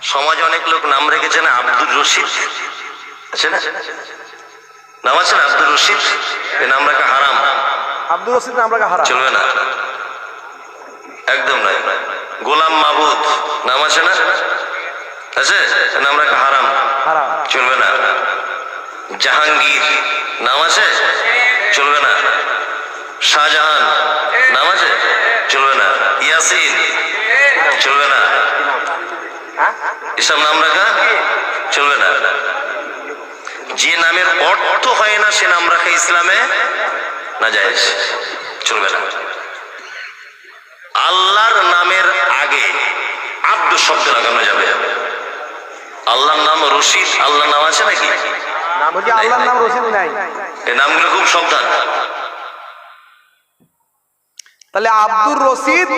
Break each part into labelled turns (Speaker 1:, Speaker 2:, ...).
Speaker 1: সমাজে অনেক লোক নাম রেখেছে না, আব্দুর রশিদ আছে না, নাম আছে না আব্দুর রশিদ, এই নাম রাখা হারাম।
Speaker 2: আব্দুর রশিদ নাম রাখা হারাম,
Speaker 1: চলবে না, একদম নয়। গোলাম মাবুদ নাম আছে না, আছে, নাম রাখা হারাম,
Speaker 2: হারাম,
Speaker 1: চলবে না। জাহাঙ্গীর নাম আছে, চলবে না। শাহজাহান নাম আছে, চলবে না। ইয়াসিন চলবে না, এসব নাম রাখা চলবে না। যে নামের অর্থ হয় না সে নাম রাখা ইসলামে নাজায়েজ, চলবে না। আল্লাহর নামের আগে আব্দু শব্দ লাগানো যাবে। আল্লাহর নাম রশিদ, আল্লাহর নাম আছে নাকি?
Speaker 2: নাম বলছি আল্লাহর নাম রশিদ নাই।
Speaker 1: এই নামগুলো খুব সাবধান।
Speaker 2: তাহলে আব্দুর রশিদ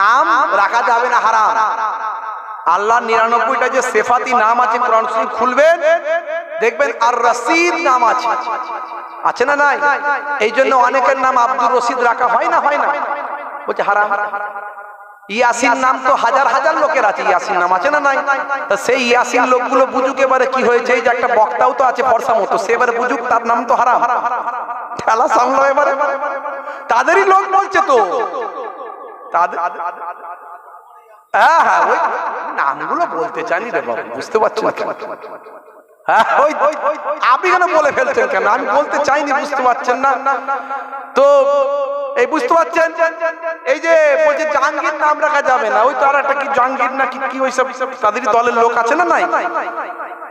Speaker 2: নাম রাখা যাবে না, হারাম। আল্লাহর 99টা যে সিফাতি নাম আছে কোরআন শরীফ খুলবেন দেখবেন আর রশিদ নাম আছে, আছে না নাই? এই জন্য অনেকের নাম আব্দুর রশিদ রাখা হয় না, হয় না, বলছে হারাম। ইয়াসিন নাম তো হাজার হাজার লোকের আছে, ইয়াসিন নাম আছে না নাই? তা সেই ইয়াসিন লোকগুলো বুঝুক এবারে কি হয়েছে। এই যে একটা বক্তাও তো আছে ফর্সা মতো, সে এবারে বুঝুক তার নাম তো হারাম। খেলা সামলো এবারে, তাদেরই লোক বলছে তো, তাদের হ্যাঁ হ্যাঁ ওই নামগুলো বলতে চাইনি রে বাবু, বুঝতে পারছেন? হ্যাঁ ওই আপনি কেন বলে ফেলছেন কেন? আমি বলতে চাইনি, বুঝতে পারছেন না তো? এই বুঝতে পারছেন, এই যে বলছে জাহাঙ্গীর নাম রাখা যাবে না, ওই তো আর একটা কি জাহাঙ্গীর না কি ওই সব তাদেরই দলের লোক আছে না নাই?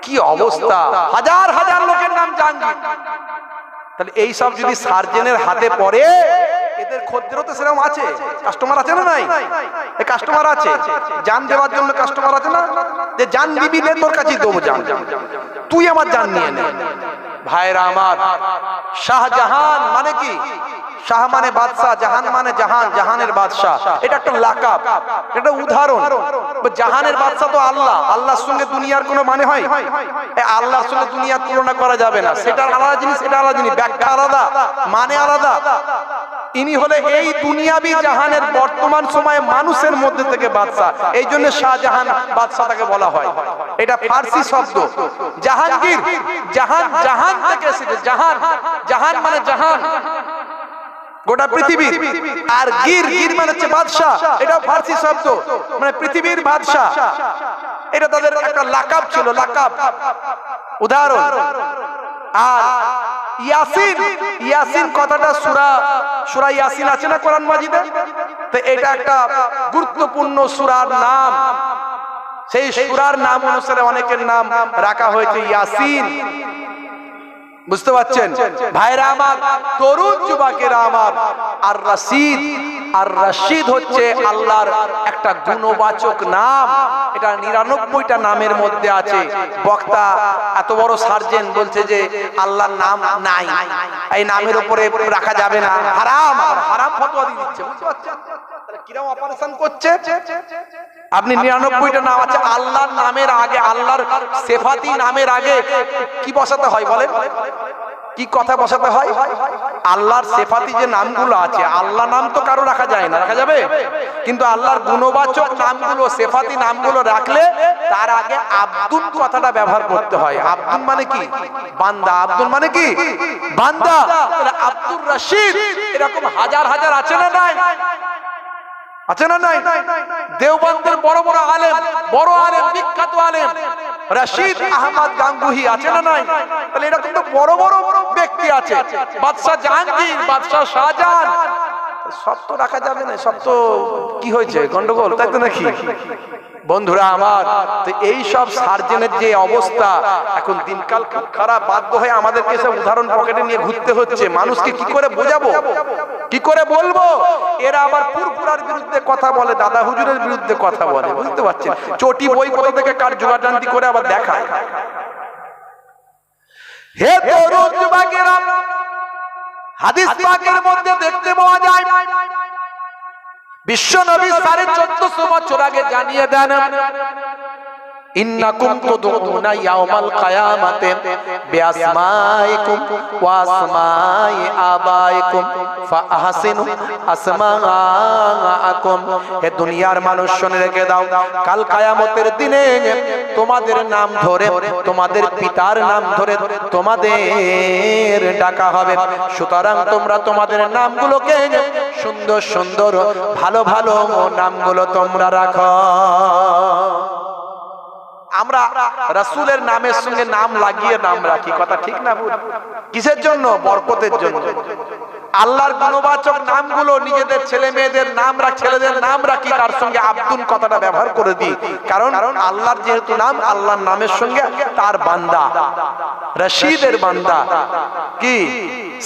Speaker 2: কি অবস্থা, হাজার হাজার লোকের নাম জাহাঙ্গীর। তাহলে এই সব যদি সার্জেনের হাতে পড়ে, এদের খদ্দেরও তো সেরকম আছে, কাস্টমার আছে না নাই? এই কাস্টমার আছে, জান দেওয়ার জন্য কাস্টমার আছে না, যে জান দিবি নে তোর কাছেই দেবো জান, তুই আমার জান নিয়ে নে। ভাইরা আমার, শাহজাহান মানে কি? শাহ মানে বাদশাহ, জাহান মানে জাহান, জাহানের বাদশাহ। এটা একটা লাকাব, এটা উদাহরণ। জাহানের বাদশাহ তো আল্লাহ, আল্লাহর সঙ্গে দুনিয়ার কোনো মানে হয়? আল্লাহর সঙ্গে দুনিয়ার তুলনা করা যাবে না, সেটা আলাদা জিনিস, এটা আলাদা জিনিস, ব্যাখ্যা আলাদা, মানে আলাদা। ইনি হলে এই দুনিয়াবি জাহানের বর্তমান সময়ে মানুষের মধ্যে থেকে বাদশাহ, এই জন্য শাহজাহান বাদশাহ তাকে বলা হয়। এটা ফার্সি শব্দ। জাহাঙ্গীর, জাহান, জাহান থেকে এসেছে, জাহান, জাহান মানে জাহান, গোটা পৃথিবী। আর গির, গির মানে হচ্ছে বাদশাহ, এটা ফার্সি শব্দ, মানে পৃথিবীর বাদশাহ। এটা তাদের একটা লাকাব ছিল, লাকাব, উদাহরণ। আর ইয়াসিন, ইয়াসিন কথাটা সূরা ইয়াসিন আছে না কোরআন মাজিদে? তো এটা একটা গুরুত্বপূর্ণ সূরার নাম। সেই সূরার নাম অনুসারে অনেকের নাম রাখা হয়েছে ইয়াসিন, বুঝতে পারছেন ভাইরা আমার, তরুণ যুবকেরা আমার। আর রশিদ, আর রশিদ হচ্ছে আল্লাহর একটা গুণবাচক নাম। এটা 99টা নামের মধ্যে আছে। বক্তা এত বড় সার্জেন বলছে যে আল্লাহর নাম নাই, এই নামের উপরে রাখা যাবে না, হারাম, হারাম ফতোয়া দিয়ে দিচ্ছে, বুঝতে পারছেন? কিরকম অপারেশন করছে? আপনি 99টা নাম আছে, আল্লাহর নামের আগে, আল্লাহর সিফাতি নামের আগে কি বসাতে হয় বলেন? কি কথা বসাতে হয়? আল্লাহর সিফাতি যে নামগুলো আছে, আল্লাহ নাম তো কারো রাখা যায় না, রাখা যাবে? কিন্তু আল্লাহর গুণবাচক নামগুলো, সিফাতি নামগুলো রাখলে তার আগে আব্দুল কথাটা ব্যবহার করতে হয়। আব্দুল মানে কি? বান্দা। আব্দুল মানে কি? বান্দা। আব্দুর রশিদ এরকম হাজার হাজার আছে না নাই? আছে না নাই? দেওবন্দের বড় বড় আলেম, বড় আলেম, বিখ্যাত আলেম রশিদ আহমদ গাঙ্গুহি আছে না নাই? তাহলে এরকম তো বড় বড় ব্যক্তি আছে। বাদশাহ জাহাঙ্গীর, বাদশাহ শাহজাহান, সব তো রাখা যাবে না। সব তো কি হয়েছে, গন্ডগোল, তাই তো নাকি বন্ধুরা আমার? তো এই সব সার্জেনের যে অবস্থা, এখন দিনকাল খুব খারাপ, বাধ্য হয়ে আমাদেরকে সব উদাহরণ পকেটে নিয়ে ঘুরতে হচ্ছে। মানুষকে কি করে বোঝাবো, কি করে বলবো? এরা আবার ফুরফুরার বিরুদ্ধে কথা বলে, দাদা হুজুরের বিরুদ্ধে কথা বলে, বুঝতে পারছেন? চটি বই কোথা থেকে কার জোগাড়জান্তি করে আবার দেখায়। হে তরুণ যুবকেরা, হাদিস পাকের মধ্যে দেখতে পাওয়া যায় বিশ্ব নবী 1450 বছর আগে জানিয়ে দেন, ইন্নাকুম তুদউনা ইয়াউমাল কিয়ামাতি বিআসমাইকুম ওয়া আসমাই আবাইকুম ফাআহসিনু আসমাআকুম। হে দুনিয়ার মানুষ শুনে রেখে দাও, কাল কিয়ামতের দিনে তোমাদের নাম ধরে, তোমাদের পিতার নাম ধরে তোমাদের ডাকা হবে। সুতরাং তোমরা তোমাদের নামগুলোকে সুন্দর সুন্দর ভালো ভালো নামগুলো তোমরা রাখো। আমরা রাসূলের নামের সঙ্গে নাম লাগিয়ে নাম রাখি, কথা ঠিক না ভুল? কিসের জন্য? বরকতের জন্য। আল্লাহর গুণবাচক নামগুলো নিজেদের ছেলে মেয়েদের নাম ছেলেদের নাম রাখি, তার সঙ্গে আব্দুল কথাটা ব্যবহার করে দিই, কারণ আল্লাহর যেহেতু নাম, আল্লাহর নামের সঙ্গে তার বান্দা, রশিদের বান্দা, কি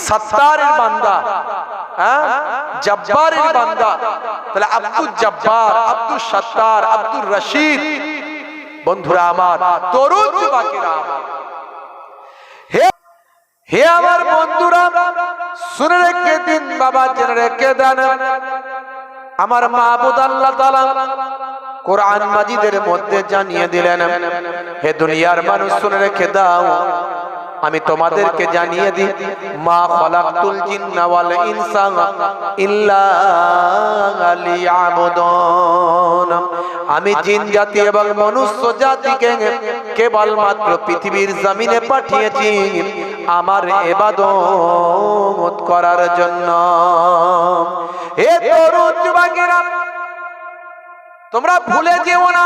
Speaker 2: সত্তারের বান্দা, হ্যাঁ জব্বারের বান্দা, তাহলে আব্দুল জব্বার, আব্দুল সত্তার, আব্দুল রশিদ। বন্ধুরা আমার, তরুণ যুবকেরা আমার, হে আমার বন্ধুরা, শুনে রেখে দিন বাবা, জেনে রেখে দেন, আমার মাবুদ আল্লাহ তাআলা কোরআন মাজিদের মধ্যে জানিয়ে দিলেন, হে দুনিয়ার মানুষ শুনে রেখে দাও, আমি তোমাদেরকে জানিয়ে দিই, মা খালাকতুল জিন্না ওয়াল ইনসা ইল্লা লিয়াবুদুন। আমি জিন জাতি এবং মনুষ্য জাতিকে কেবলমাত্র পৃথিবীর জমিনে পাঠিয়েছি আমার ইবাদত করার জন্য। হে তরুণ যুবকেরা, তোমরা ভুলে যেও না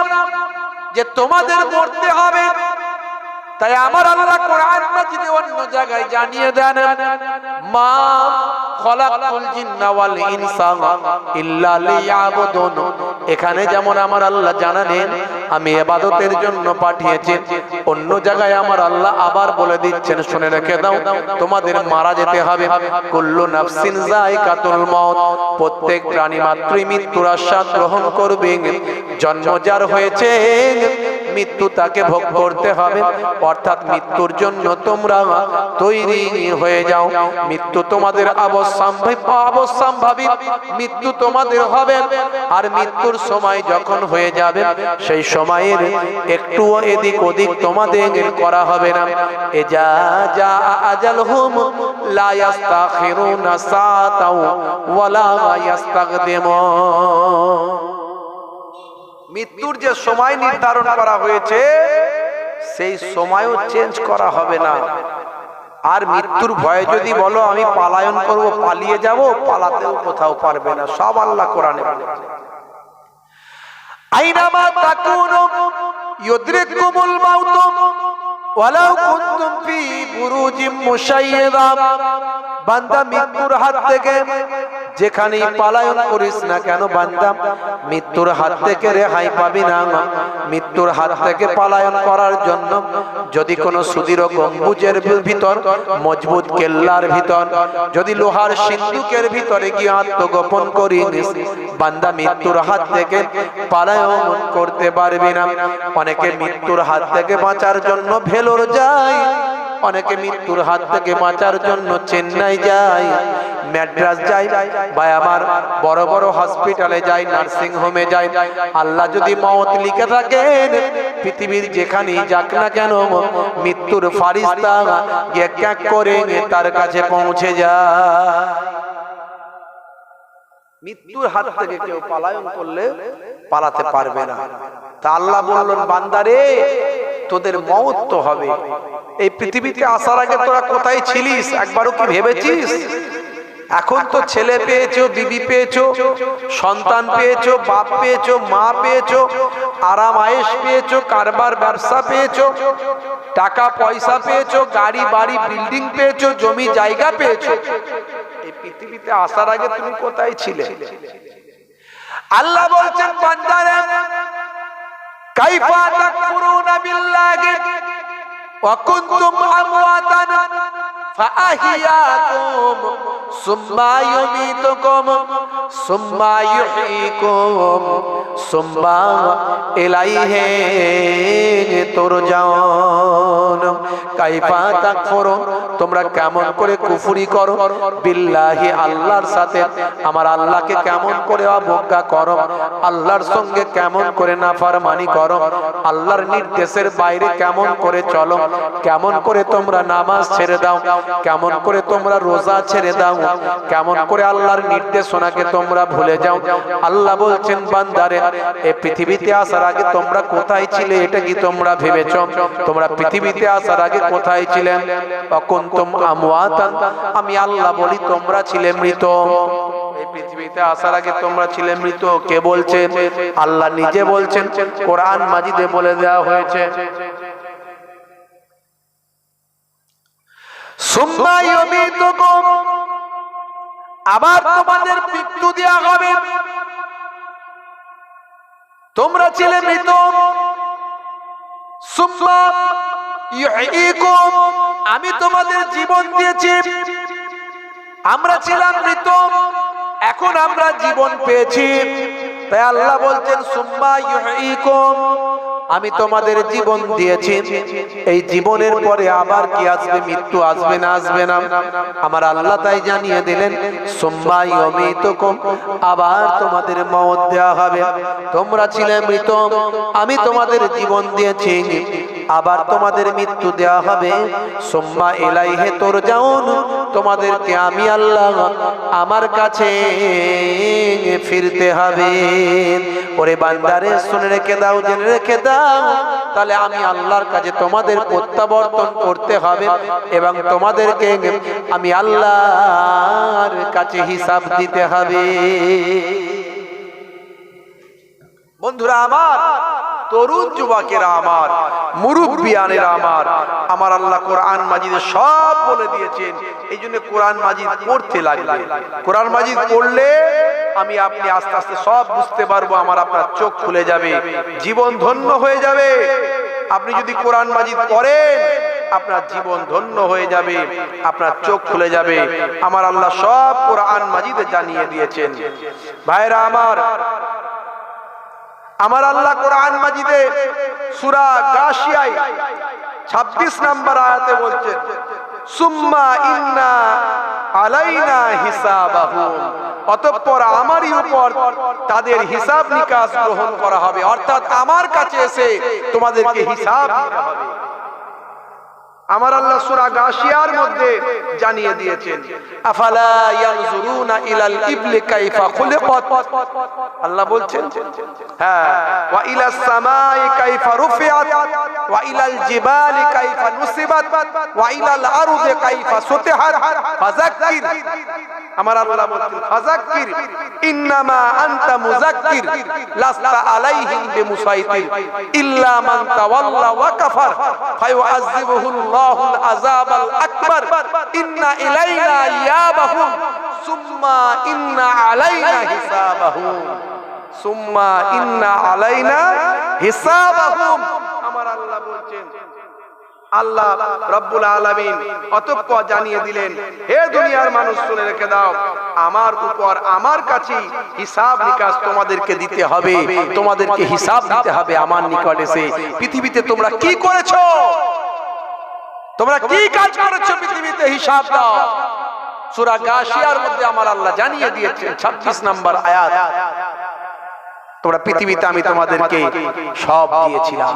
Speaker 2: যে তোমাদের মরতে হবে। তাই আমার আল্লাহ কোরআন মাজিদে অন্য জায়গায় জানিয়ে দেন, মা খালাকতুল জিন্না ওয়াল ইনসা ইল্লা লিয়াবুদুন। এখানে যেমন আমার আল্লাহ জানালেন আমি ইবাদতের জন্য পাঠিয়েছি, অন্য জায়গায় আমার আল্লাহ আবার বলে দিচ্ছেন, শুনে রেখে দাও, তোমাদের মারা যেতে হবে। কুল্লু নাফসিন যায়কাতুল মাউত, প্রত্যেক প্রাণী মাত্রই মৃত্যুর আস্বাদ গ্রহণ করবে। জন্ম যার হয়েছে মৃত্যু তাকে ভোগ করতে হবে, অর্থাৎ মৃত্যুর জন্য তোমরা তৈরি হয়ে যাও। মৃত্যু তোমাদের অবশ্যম্ভাবী, মৃত্যু তোমাদের হবে। আর মৃত্যুর সময় যখন হয়ে যাবে, সেই সময়ের একটু এদিক ওদিক তোমাদের করা হবে না। এজা জা আজালহুম লা ইস্তাখিরুনা সাআতাও ওয়ালা ইস্তাকদিমুন। মৃত্যুর যে সময় নির্ধারণ করা হয়েছে, সেই সময়ও চেঞ্জ করা হবে না। আর মৃত্যুর ভয়ে যদি বলো আমি পলায়ন করব, পালিয়ে যাব, পালাতেও কোথাও পারবে না। সব আল্লাহ কোরআনে বলেছে, আইনামা তাকুনু ইউদরিকুমুল মাউত ওয়ালাউ কুনতুম ফি বুরুজিম মুশাইয়্যাদা। বান্দা মৃত্যুর হাত থেকে যেখানেই পলায়ন করিস না কেন বান্দা, মৃত্যুর হাত থেকে রেহাই পাবি না। মৃত্যুর হাত থেকে পলায়ন করার জন্য যদি কোনো সুদৃঢ় গম্বুজের ভিতর, মজবুত কেল্লার ভিতর, যদি লোহার সিন্ধুকের ভিতরে গিয়ে আত্মগোপন করিস, বান্দা মৃত্যুর হাত থেকে পলায়ন করতে পারবি না। অনেকে মৃত্যুর হাত থেকে বাঁচার জন্য ভেলোর যায়, অনেকে মৃত্যুর হাত থেকে বাঁচার জন্য চেন্নাই যায়, ম্যাড্রাস যায়, বা আমার বড় বড় হসপিটালে যায়, নার্সিং হোমে যায়। আল্লাহ যদি মওত লিখে থাকেন, পৃথিবীর যেখানেই যাক না কেন, মৃত্যুর ফারিস্তা গিয়ে ক্যাক করে তার কাছে পৌঁছে যায়। মৃত্যুর হাত থেকে কেউ পলায়ন করলে পালাতে পারবে না। তা আল্লাহ বললেন, বান্দারে তোদের মওত তো হবে। এই পৃথিবীতে আসার আগে তোরা কোথায় ছিলিস একবারও কি ভেবেছিস? এখন তো ছেলে পেয়েছো, বিবি পেয়েছো, সন্তান পেয়েছো, বাপ পেয়েছো, মা পেয়েছো, আরাম আয়েশ পেয়েছো, কারবার ব্যবসা পেয়েছো, টাকা পয়সা পেয়েছো, গাড়ি বাড়ি বিল্ডিং পেয়েছো, জমি জায়গা পেয়েছো। এই পৃথিবীতে আসার আগে তুমি কোথায় ছিলে? আল্লাহ বলছেন, বান্দারে কাইফা তাকফুরুনা বিল্লাহি ওয়া কুনতুম আমওয়াতান ফাআহিয়াকুম সুম্মা ইউমীতুকুম সুম্মা ইউহয়ীকুম সুম্মা ইলাইহি তুরজাউন। কাইফা তাকফুরুন, তোমরা কেমন করে কুফরি করো, বিল্লাহি আল্লাহর সাথে, আমার আল্লাহকে কেমন করে অবজ্ঞা করো, আল্লাহর সঙ্গে কেমন করে নাফরমানি করো, আল্লাহর নির্দেশের বাইরে কেমন করে চলো, কেমন করে তোমরা নামাজ ছেড়ে দাও, কেমন করে তোমরা রোজা ছেড়ে দাও, কেমন করে আল্লাহর নির্দেশনাকে তোমরা ভুলে যাও। আল্লাহ বলছেন বান্দারে, এই পৃথিবীতে আসার আগে তোমরা কোথায় ছিলে এটা কি তোমরা ভেবেছো? তোমরা পৃথিবীতে আসার আগে কোথায় ছিলেন? অকুনতুম আমওয়াতান, আমি আল্লাহ বলি তোমরা ছিলে মৃত। এই পৃথিবীতে আসার আগে তোমরা ছিলে মৃত। কে বলছেন? আল্লাহ নিজে বলছেন, কোরআন মাজিদে বলে দেওয়া হয়েছে। সুম্মা ইউমীতুকুম, আবার তোমাদের মৃত্যু দেয়া হবে। তোমরা ছিলে মৃত। সুম্মা ইউহয়ীকুম, আমি তোমাদের জীবন দিয়েছি। আমরা ছিলাম মৃত, এখন আমরা জীবন পেয়েছি। তাই আল্লাহ বলছেন সুম্মা ইউহয়ীকুম, আমি তোমাদের জীবন দিয়েছি। এই জীবনের পরে আবার কি আসবে? মৃত্যু আসবে না? আসবে না। আমার আল্লাহ তাই জানিয়ে দিলেন সুম্মা ইউমীতুকুম, আবার তোমাদের মওত দেয়া হবে। তোমরা ছিলে মৃত, আমি তোমাদের জীবন দিয়েছি, আবার তোমাদের মৃত্যু দেয়া হবে। সুম্মা ইলাইহি তুরজাউন, তোমাদেরকে আমি আল্লাহ আমার কাছে ফিরতে হবে। ওরে বান্দারে, শুনে রেখে দাও, জেনে রেখে দাও, তাহলে আমি আল্লাহর কাছে তোমাদের প্রত্যাবর্তন করতে হবে এবং তোমাদেরকে আমি আল্লাহর কাছে হিসাব দিতে হবে। বন্ধুরা আমার, তরুণ যুবকেরা আমার, মুরব্বিয়ানেরা আমার, আমার আল্লাহ কোরআন মাজিদে সব বলে দিয়েছেন। এই জন্য কোরআন মাজিদ পড়তে লাগবে। কোরআন মাজিদ পড়লে আমি আপনি আস্তে আস্তে সব বুঝতে পারবো, আমার আপনার চোখ খুলে যাবে, জীবন ধন্য হয়ে যাবে। আপনি যদি কোরআন মাজিদ পড়েন, আপনার জীবন ধন্য হয়ে যাবে, আপনার চোখ খুলে যাবে। আমার আল্লাহ সব কোরআন মাজিদে জানিয়ে দিয়েছেন। ভাইরা আমার, আমার আল্লাহ কোরআন মাজিদে সূরা গাশিয়ায় 26 নম্বর আয়াতে বলছেন সুম্মা ইন্না আলাইনা হিসাবাহুম, অতঃপর আমারই উপর তাদের হিসাব নিকাশ গ্রহণ করা হবে। অর্থাৎ আমার কাছে এসে তোমাদেরকে হিসাব দিতে হবে। আমার আল্লাহ সূরা গাশিয়ার মধ্যে জানিয়ে দিয়েছেন আফালা ইয়ানজুরুনা ইলাল ইবলি কাইফা খুলিকাত। আল্লাহ বলছেন হ্যাঁ, ওয়া ইলাস সামাই কাইফা রুফিআত ওয়া ইলাল জিবালি কাইফা নুসিবাত ওয়া ইলাল আরদি কাইফা সুতিহাত ফাযাক্কির। আমার আল্লাহ বলছেন ফাযাক্কির ইন্নামা আনতা মুযাক্কির লাস্তা আলাইহিম বিমুসাইতির ইল্লা মান তাওয়াল্লা ওয়া কাফার ফায়ুআযিবুহু আল্লাহুল আযাবাল আকবার ইন্না ইলাইনা ইয়াবাহুম সুম্মা ইন্না আলাইনা হিসাবাহুম, সুম্মা ইন্না আলাইনা হিসাবাহুম। আমার আল্লাহ বলছেন, আল্লাহ রব্বুল আলামিন অতঃপর জানিয়ে দিলেন, হে দুনিয়ার মানুষ শুনে রেখে দাও, আমার উপর আমার কাছে হিসাব নিকাশ তোমাদেরকে দিতে হবে, তোমাদেরকে হিসাব দিতে হবে আমার নিকট এসে। পৃথিবীতে তোমরা কি করেছো, তোমরা কি কাজ করেছো, পৃথিবীতে হিসাব দাও। সূরা গাশিয়ার মধ্যে আমার আল্লাহ জানিয়ে দিয়েছেন 26 নম্বর আয়াত, তোমরা পৃথিবীতে আমি তোমাদেরকে সব দিয়েছিলাম,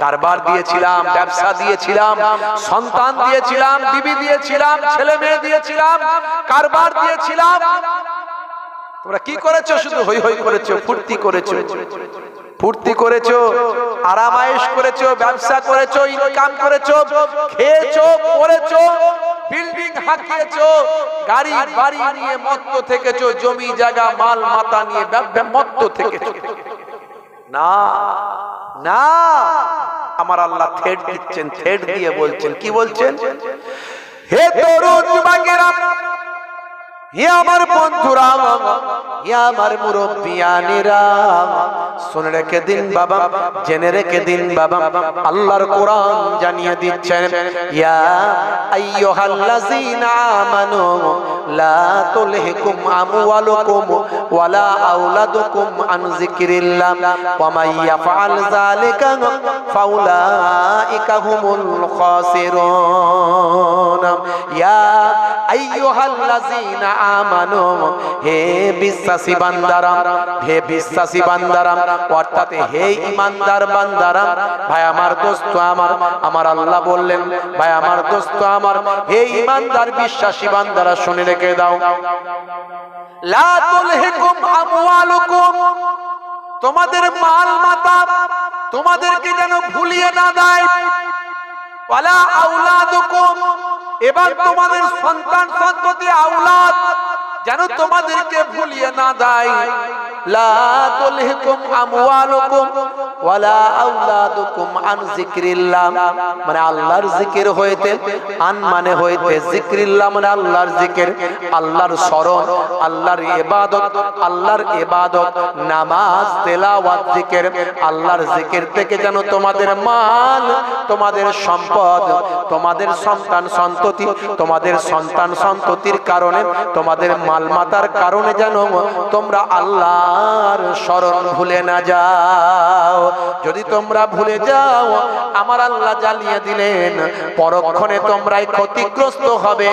Speaker 2: কারবার দিয়েছিলাম, ব্যবসা দিয়েছিলাম, সন্তান দিয়েছিলাম, বিবি দিয়েছিলাম, ছেলে মেয়ে দিয়েছিলাম, কারবার দিয়েছিলাম। তোমরা কি করেছো? শুধু হই হই করেছো, ফুর্তি করেছো, ফুর্তি করেছো, আরামায়েশ করেছো, ব্যবসা করেছো, ইনকাম করেছো, খেয়েছো, পড়েছো, বিল্ডিং হাঁকিয়েছো, গাড়ি বাড়ি নিয়ে মত্ত থেকেছো, জমি জায়গা মাল মাতা নিয়ে মত্ত থেকেছো। না না, আমার আল্লাহ থ্রেট দিচ্ছেন, থ্রেট দিয়ে বলছেন, কি বলছেন? হে তরুণ যুবকেরা, হে আমার বন্ধুরা, হে আমার মুরব্বিয়ানেরা, শুনে রেখে দিন বাবা, জেনে রেখে দিন বাবা, আল্লাহর কোরআন জানিয়ে দিচ্ছেন ইয়া আইয়ুহাল্লাযীনা আমানু লা তুলহিকুম আমওয়ালুকুম ওয়ালা আওলাদুকুম আন যিকরিল্লাহ ওয়া মান ইয়াফআল যালিকা ফাউলাইকা হুমুল খাসিরুন। ইয়া আইয়ুহাল্লাযীনা আমানু, হে বিশ্বাসী বান্দারা, হে বিশ্বাসী বান্দারা, অর্থাৎ হে ঈমানদার বান্দারা, ভাই আমার দোস্ত আমার আল্লাহ বললেন, ভাই আমার দোস্ত আমার, হে ঈমানদার বিশ্বাসী বান্দারা শুনে রেখে দাও, লা তুলহিকুম আমওয়ালুকুম, তোমাদের মাল মাতা তোমাদেরকে যেন ভুলিয়ে না দেয়, ওয়ালা আওলাদুকুম, এবং তোমাদের সন্তান সন্ততি আওলাদ যেন তোমাদেরকে ভুলিয়ে না দেয়, লা তুলহিকুম আমওয়ালুকুম ওয়ালা আওলাদুকুম আন যিকরিল্লাহ, মানে আল্লাহর জিকির হইতে, আন মানে হইতে, যিকরিল্লাহ মানে আল্লাহর জিকির, আল্লাহর স্মরণ, আল্লাহর ইবাদত, আল্লাহর ইবাদত, নামাজ, তেলাওয়াত, জিকির, আল্লাহর জিকির থেকে যেন তোমাদের মাল, তোমাদের সম্পদ, তোমাদের সন্তান সন্ততি, তোমাদের সন্তান সন্ততির কারণে, তোমাদের মালমাতার কারণে যেন তোমরা আল্লাহর স্মরণ ভুলে না যাও। যদি তোমরা ভুলে যাও, আমার আল্লাহ জ্বালিয়ে দিলেন, পরক্ষণে তোমরাই ক্ষতিগ্রস্ত হবে,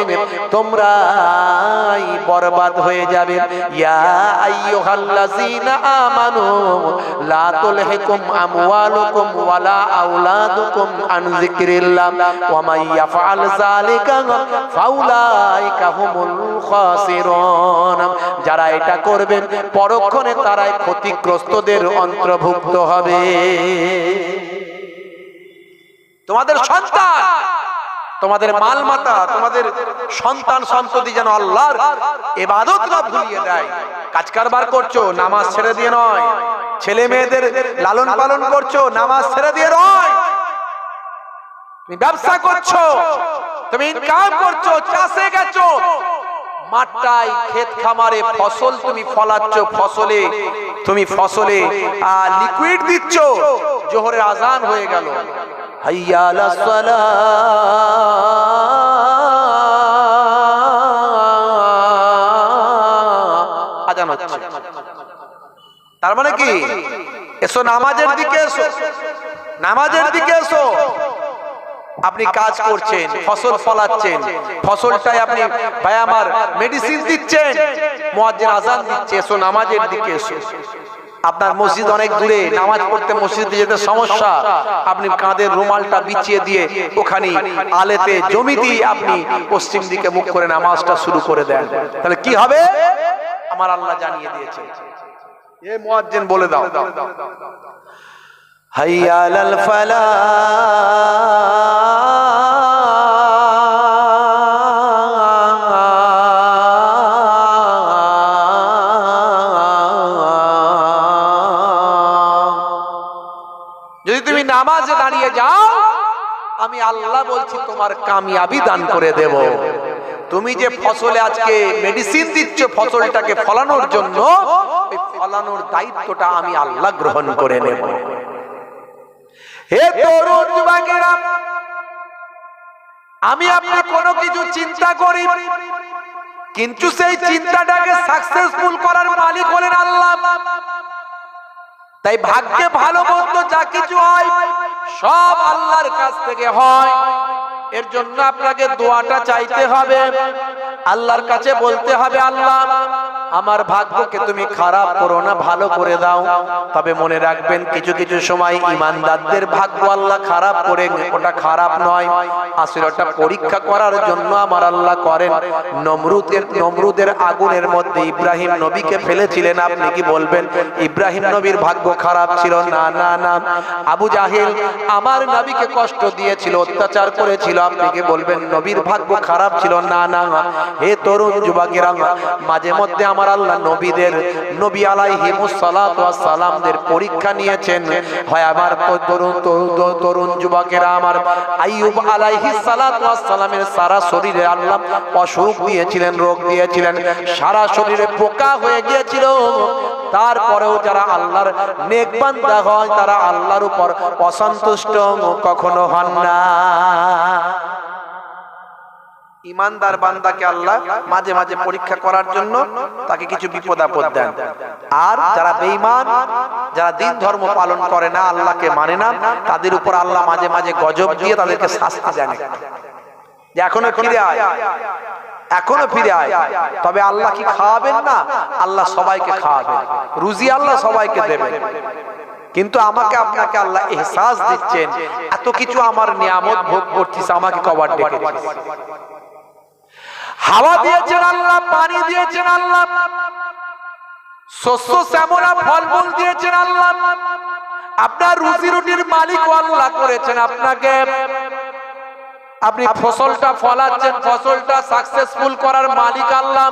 Speaker 2: তোমরাই বরবাদ হয়ে যাবে। ইয়া আইয়ুহাল্লাযীনা আমানু লা তুলহিকুম আমওয়ালুকুম ওয়ালা আওলাদুকুম আন যিকরিল্লাহ ওয়া মান ইয়াফআল যালিকা ফাউলাইকা হুমুল খাসিরুন। যারা এটা করবেন পরক্ষণে তারাই ক্ষতিগ্রস্তদের অন্তর্ভুক্ত হবে। তোমাদের সন্তান, তোমাদের মালমাতা, তোমাদের সন্তান সন্ততি যেন আল্লাহর ইবাদত না ভুলিয়ে দেয়। কাজ কারবার করছো, নামাজ ছেড়ে দিয়ে নয়। ছেলে মেয়েদের লালন পালন করছো, নামাজ ছেড়ে দিয়ে নয়। তুমি ব্যবসা করছো, তুমি ইনকাম করছো, চাষে গেছো, মাঠটাই ক্ষেত খামারে ফসল তুমি ফলাচ্ছ, ফসলে তুমি ফসলে লিকুইড দিচ্ছ, জোহরের আজান হয়ে গেল, হাইয়া আলাস সালাহ, আজান হচ্ছে, তার মানে কি? এসো নামাজের দিকে, এসো নামাজের দিকে এসো। আপনি কাজ করছেন, ফসল ফলাচ্ছেন, ফসলটাই আপনি ভাই আমার মেডিসিন দিচ্ছেন, মুয়াজ্জিন আজান দিচ্ছে, এসো নামাজের দিকে এসো। আপনার মসজিদ অনেক দূরে, নামাজ পড়তে মসজিদে যেতে সমস্যা, আপনি কাঁধের রুমালটা বিছিয়ে দিয়ে ওখানে আলেতে জমিতে আপনি পশ্চিম দিকে মুখ করে নামাজটা শুরু করে দেন, তাহলে কি হবে? আমার আল্লাহ জানিয়ে দিয়েছে। এ মুয়াজ্জিন বলে দাও, হাইয়া আলাল ফালাহ, যদি তুমি নামাজে দাঁড়িয়ে যাও, আমি আল্লাহ বলছি তোমার কামিয়াবি দান করে দেব। তুমি যে ফসলে আজকে মেডিসিন দিচ্ছ ফসলটাকে ফলানোর জন্য, এই ফলানোর দায়িত্বটা আমি আল্লাহ গ্রহণ করে নেব। হে তরুণ যুবকেরা, আমি আপনি কোনো কিছু চিন্তা করি, কিন্তু সেই চিন্তাটাকে সাকসেসফুল করার মালিক হলেন আল্লাহ। তাই ভাগ্যে ভালো মন্দ যা কিছু হয় সব আল্লাহর কাছ থেকে হয়। এর জন্য আপনাকে দোয়াটা চাইতে হবে, আল্লাহর কাছে বলতে হবে, আল্লাহ আমার ভাগ্যকে তুমি খারাপ করো না, ভালো করে দাও। তবে মনে রাখবেন, কিছু কিছু সময় ইমানদারদের ভাগ্য আল্লাহ খারাপ করে, ওটা খারাপ নয়, আসলে ওটা পরীক্ষা করার জন্য আমার আল্লাহ করেন। নমরুদের আগুনের মধ্যে ইব্রাহিম নবীকে ফেলেছিলেন, আপনি কি বলবেন ইব্রাহিম নবীর ভাগ্য খারাপ ছিল? না না না। আবু জাহেল আমার নবীকে কষ্ট দিয়েছিল, অত্যাচার করেছিল, আপনি কি বলবেন নবীর ভাগ্য খারাপ ছিল? না না। হে তরুণ যুবকেরা, মাঝে মধ্যে আমার আল্লাহ নবীদের, নবী আলাইহিমুস সালাতু ওয়াস সালামদের পরীক্ষা নিয়েছেন। হয় আমার তরুণ যুবকেরা, আমার আইয়ুব আলাইহিস সালাতু ওয়াস সালামের সারা শরীরে আল্লাহ অসুখ দিয়েছিলেন, রোগ দিয়েছিলেন, সারা শরীরে পোকা হয়ে গিয়েছিল। তারপরেও যারা আল্লাহর নেক বান্দা হয়, তারা আল্লাহর উপর অসন্তুষ্ট কখনো হন না। ইমানদার বান্দাকে আল্লাহ মাঝে মাঝে পরীক্ষা করার জন্য তাকে কিছু বিপদ আপদ দেন। আর যারা বেঈমান, যারা দিন ধর্ম পালন করে না, আল্লাহকে মানে না, তাদের উপর আল্লাহ মাঝে মাঝে গজব দিয়ে তাদেরকে শাস্তি দেন, যে এখনো ফিরে আয়, এখনো ফিরে আয়। তবে আল্লাহ কি খাওয়াবেন না? আল্লাহ সবাইকে খাওয়াবেন, রুজি আল্লাহ সবাইকে দেবেন। কিন্তু আমাকে আপনাকে আল্লাহ এহসাস দিচ্ছেন, এত কিছু আমার নিয়ামত ভোগ করছিস, আমাকে কবার ডেকেছিস। হাওয়া দিয়েছেন আল্লাহ, পানি দিয়েছেন আল্লাহ, শস্য শ্যামলা ফলমূল দিয়েছেন আল্লাহ, আপনার রুজি রুটির মালিক আল্লাহ করেছেন আপনাকে। আপনি ফসলটা ফলাচ্ছেন, ফসলটা সাকসেসফুল করার মালিক আল্লাহ,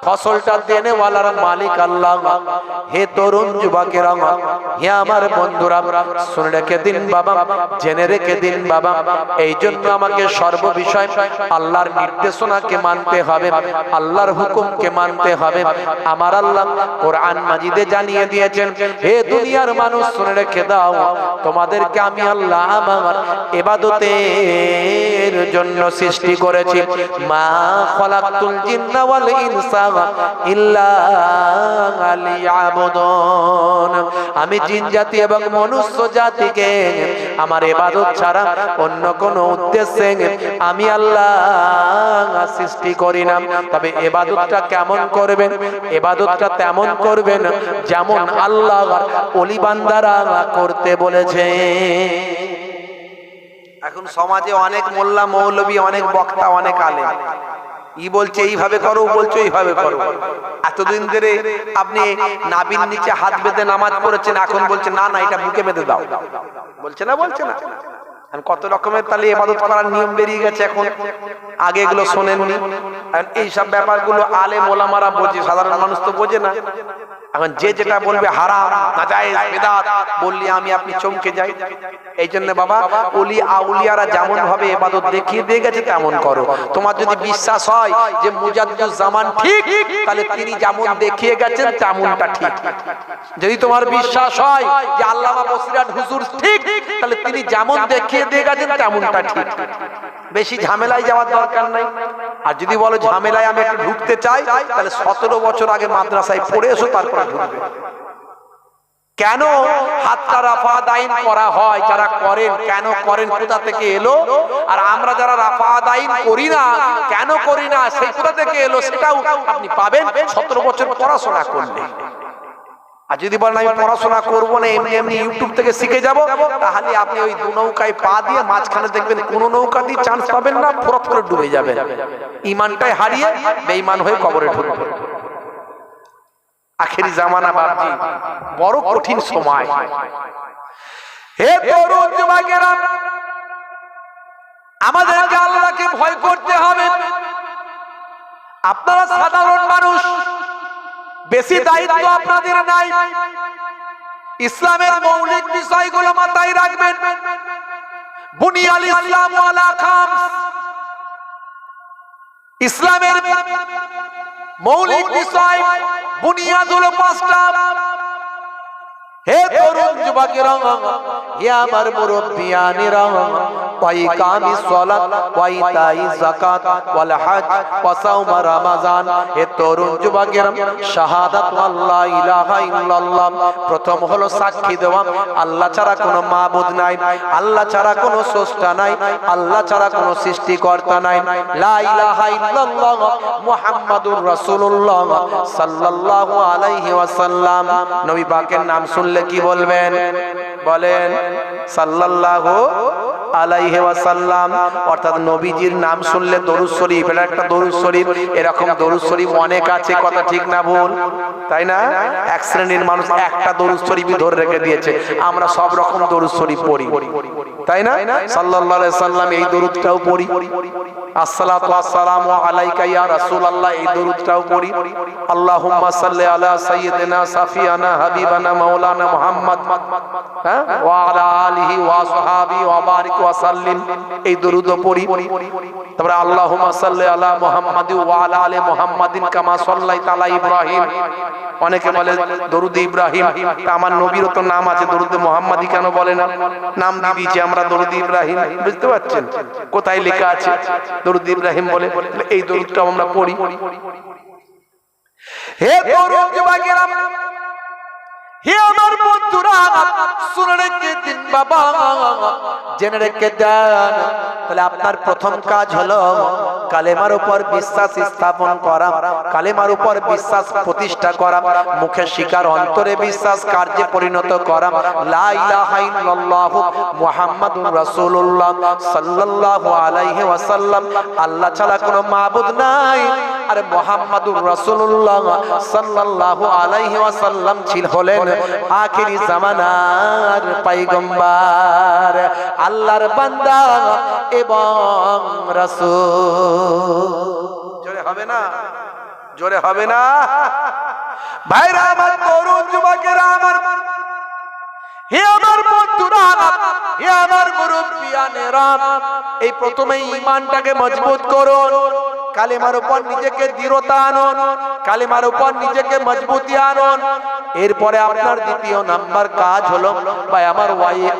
Speaker 2: ফসলটা দেনেওয়ালার মালিক আল্লাহ। হে তরুণ যুবকেরা, হে আমার বন্ধুরা, শুনে রেখে দিন বাবা, জেনে রেখে দিন বাবা, এই জন্য আমাকে সর্ববিষয় আল্লাহর নির্দেশনাকে মানতে হবে, আল্লাহর হুকুমকে মানতে হবে। আমার আল্লাহ কোরআন মাজিদে জানিয়ে দিয়েছেন, হে দুনিয়ার মানুষ শুনে রেখে দাও, তোমাদেরকে আমি আল্লাহ আমার ইবাদতের জন্য সৃষ্টি করেছি। মা খালাকতুল জিন্না ওয়াল ইনসা ইল্লা লিয়াবুদুন, আমি জিন জাতি এবং মনুষ্য জাতিকে আমার ইবাদত ছাড়া অন্য কোন উদ্দেশ্যে আমি আল্লাহ সৃষ্টি করি না। তবে ইবাদতটা কেমন করবেন? ইবাদতটা তেমন করবেন যেমন আল্লাহর ওলি বান্দারা করতে বলেছে। এখন সমাজে অনেক মোল্লা মৌলবী, অনেক বক্তা, অনেক আলেম ই বলছে এইভাবে করো, বলছো এইভাবে করো। এতদিন ধরে আপনি নাভির নিচে হাত বেঁধে নামাজ পড়েছেন, এখন বলছে না না এটা বুকে বেঁধে দাও, বলছে না, বলছে না। কত রকমের তাহলে ইবাদত করার নিয়ম বেরিয়ে গেছে এখন, আগে এগুলো শোনেননি। এইসব ব্যাপারগুলো আলেম ওলামারা বোঝে, সাধারণ মানুষ তো বোঝে না। এখন যে যেটা বলবে হারাম, নাজায়েজ, বিদআত বললি আমি আপনি চমকে যাই। এই জন্য বাবা, ওলি আউলিয়ারা যেমন ভাবে ইবাদত দেখিয়ে দিয়ে গেছে তেমন করো। তোমার যদি বিশ্বাস হয় যে মুজাদ্দিদুজ জামান ঠিক, তাহলে তিনি যেমন দেখিয়ে গেছেন তেমনটা ঠিক। যদি তোমার বিশ্বাস হয় যে আল্লামা বসিরহাট হুজুর ঠিক, তাহলে তিনি যেমন দেখিয়ে দিয়ে গেছেন তেমনটা ঠিক। বেশি ঝামেলায় যাওয়ার দরকার নাই। আর যদি বলো ঝামেলায় আমি একটু ঢুকতে চাই, তাহলে 17 বছর আগে মাদ্রাসায় পড়ে এসো, তারপরে ঢুকবে। কেন হাতটা রাফা দাইন করা হয়? যারা করেন কেন করেন, কোথা থেকে এলো? আর আমরা যারা রাফা দাইন করি না, কেন করি না, সেই কোথা থেকে এলো সেটাও আপনি পাবেন 17 বছর পড়াশোনা করলে। আর যদি বলেন আমি পড়াশোনা করবো না, এমনি এমনি ইউটিউব থেকে শিখে যাব, তাহলে আপনি ওই দু নৌকায় পা দিয়ে মাঝখানে দেখবেন কোন নৌকাতেই চান্স পাবেন না, ফরত করে ডুবে যাবেন। ইমানটাই হারিয়ে বেঈমান হয়ে কবরে ঢুকবে। আখেরি জামানা বাপজি, বড় কঠিন সময়। হে তরুণ যুবকেরা, আমাদেরকে আল্লাহকে ভয় করতে হবে। আপনারা সাধারণ মানুষ, বেশি দায়িত্ব আপনাদের নাই। ইসলামের মৌলিক বিষয়গুলো মাথায় রাখবেন। বুনিয়াল ইসলাম আলা খামস, ইসলামের মৌলিক বিষয় বুনিয়াদ হলো 5টা। হে তরুণ যুবকেরা, হে আমার মুরব্বিয়ানেরা, ওয়া ইকামিস সালাত ওয়া ইতাইজ যাকাত ওয়াল হজ ওয়া সাওম রমাজান। হে তরুণ যুবকেরা, শাহাদাত আল্লা ইলাহা ইল্লাল্লাহ, প্রথম হলো সাক্ষী দেওয়া আল্লাহ ছাড়া কোনো মাবুদ নাই, আল্লাহ ছাড়া কোনো স্রষ্টা নাই, আল্লাহ ছাড়া কোনো সৃষ্টিকর্তা নাই। লা ইলাহা ইল্লাল্লাহ মুহাম্মাদুর রাসূলুল্লাহ সাল্লাল্লাহু আলাইহি ওয়াসাল্লাম। নবী পাকের নাম শুনলে কি বলবেন? বলেন সাল্লাল্লাহু আলাইহি ওয়াসাল্লাম। অর্থাৎ নবীজির নাম শুনলে দরুদ শরীফ, এটা একটা দরুদ শরীফ। এরকম দরুদ শরীফ অনেক আছে, কথা ঠিক না ভুল? তাই না? এক শ্রেণীর মানুষ একটা দরুদ শরীফই ধরে রেখে দিয়েছে, আমরা সব রকম দরুদ শরীফ পড়ি, তাই না? সাল্লাল্লাহু আলাইহি সাল্লাম এই দরুদটাও পড়ি, আসসালাতু ওয়াসসালামু আলাইকা ইয়া রাসূলুল্লাহ এই দরুদটাও পড়ি, আল্লাহুম্মা সাল্লি আলা সাইয়্যিদিনা সাফিয়ানা হাবিবানা মাওলানা মুহাম্মদ ওয়া আলা আলিহি ওয়া সাহাবি ওয়া বারিক ওয়া সাল্লিম এই দরুদ পড়ি। তারপরে আল্লাহুম্মা সাল্লি আলা মুহাম্মাদি ওয়া আলা আলি মুহাম্মাদিন কামা সাল্লাইতা আলা ইব্রাহিম। অনেকে বলে দরুদ ইব্রাহিম, তা আমার নবীর তো নাম আছে, দরুদ মুহাম্মাদি কেন বলে না? নাম দিয়ে দিয়েছি আমরা দরুদ ইব্রাহিম, বুঝতে পারছেন কোথায় লেখা আছে দরুদ ইব্রাহিম বলে? এই দরুদটা আমরা পড়ি। হে তরুণ যুবকেরা, হে আমার বন্ধুরা, শুনে রেখে দিন বাবা, জেনে রেখে দেন। তাহলে আপনার প্রথম কাজ হলো কালেমার উপর বিশ্বাস স্থাপন করা, কালেমার উপর বিশ্বাস প্রতিষ্ঠা করা, মুখে স্বীকার, অন্তরে বিশ্বাস, কার্যে পরিণত করা। লা ইলাহা ইল্লাল্লাহু মুহাম্মাদুর রাসূলুল্লাহ সাল্লাল্লাহু আলাইহি ওয়াসাল্লাম, আল্লাহ ছাড়া কোনো মাবুদ নাই, আর মুহাম্মাদুর রাসূলুল্লাহ সাল্লাল্লাহু আলাইহি ওয়াসাল্লাম হলেন আখিরি জামানার পয়গম্বর, আল্লাহর বান্দা এবং রাসূল। জোরে হবে না? জোরে হবে না? ভাইরা আমার, তরুণ যুবকেরা আমার, হে আমার বন্ধুরা, হে আমার মুরব্বিয়ানেরা, এই প্রথমে ঈমানটাকে মজবুত করুন, কালেমার উপর নিজেকে দৃঢ়তা আনুন, কালেমার উপর নিজেকে মজবুতি আনুন। এরপরে আপনার দ্বিতীয় নাম্বার কাজ হলো ভাই আমার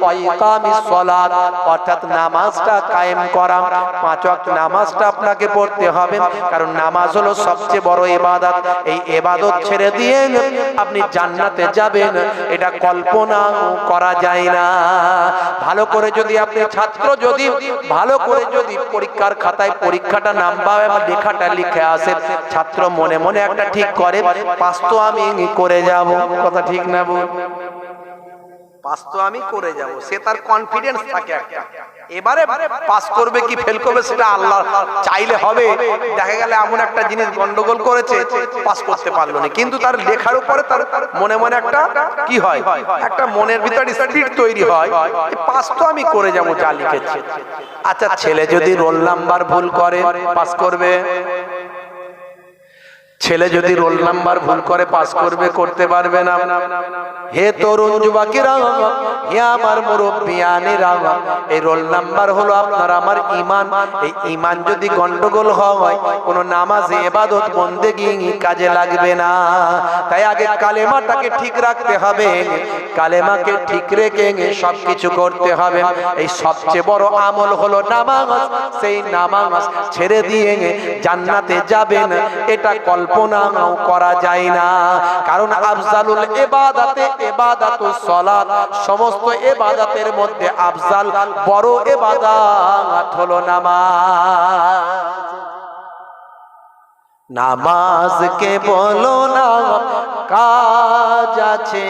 Speaker 2: ওয়াইকামিস সালাত, অর্থাৎ নামাজটা কায়েম করা। 5 ওয়াক্ত নামাজটা আপনাকে পড়তে হবে, কারণ নামাজ হলো সবচেয়ে বড় ইবাদত। এই ইবাদত ছেড়ে দিয়ে আপনি জান্নাতে যাবেন, এটা কল্পনা করা যায় না। ভালো করে যদি আপনি ছাত্র, যদি ভালো করে যদি পরীক্ষার খাতায় পরীক্ষাটা নাম্বার লেখাটা লিখে আসে, ছাত্র মনে মনে একটা ঠিক করে, পাস তো আমি করে যাব। কথা ঠিক না বল? পাস তো আমি করে যাব, সে তার কনফিডেন্স থাকে একটা। এবারে পাস করবে কি ফেল করবে সেটা আল্লাহ চাইলে হবে। দেখা গেল এমন একটা জিনিস গন্ডগোল করেছে, পাস করতে পারলো না, কিন্তু তার লেখার উপরে তার মনে মনে একটা কি হয়, একটা মনের ভিতরে স্পিড তৈরি হয়, পাস তো আমি করে যাব যা লিখেছি। আচ্ছা, ছেলে যদি রোল নাম্বার ভুল করে পাস করবে? ছেলে যদি রোল নাম্বার ভুল করে পাস করবে? করতে পারবে না। হে তরুণ যুবকেরা, হে আমার মুরব্বিয়ানেরা, এই রোল নাম্বার হলো আপনার আমার ঈমান। এই ঈমান যদি গন্ডগোল হয়, কোন নামাজে ইবাদত বন্দেগি কাজে লাগবে না। তাই আগে কালেমাটাকে ঠিক রাখতে হবে, কালেমাকে ঠিক রেখে সবকিছু করতে হবে। এই সবচেয়ে বড় আমল হলো নামাজ। সেই নামাজ ছেড়ে দিয়ে জান্নাতে যাবেন, এটা কল্পনাও করা যায় না। কারণ আফজালুল ইবাদাতে ইবাদাতুস সালাত, সমস্ত ইবাদতের মধ্যে আফজাল বড় ইবাদত হলো নামাজ। নামাজকে বলো না কাজ আছে,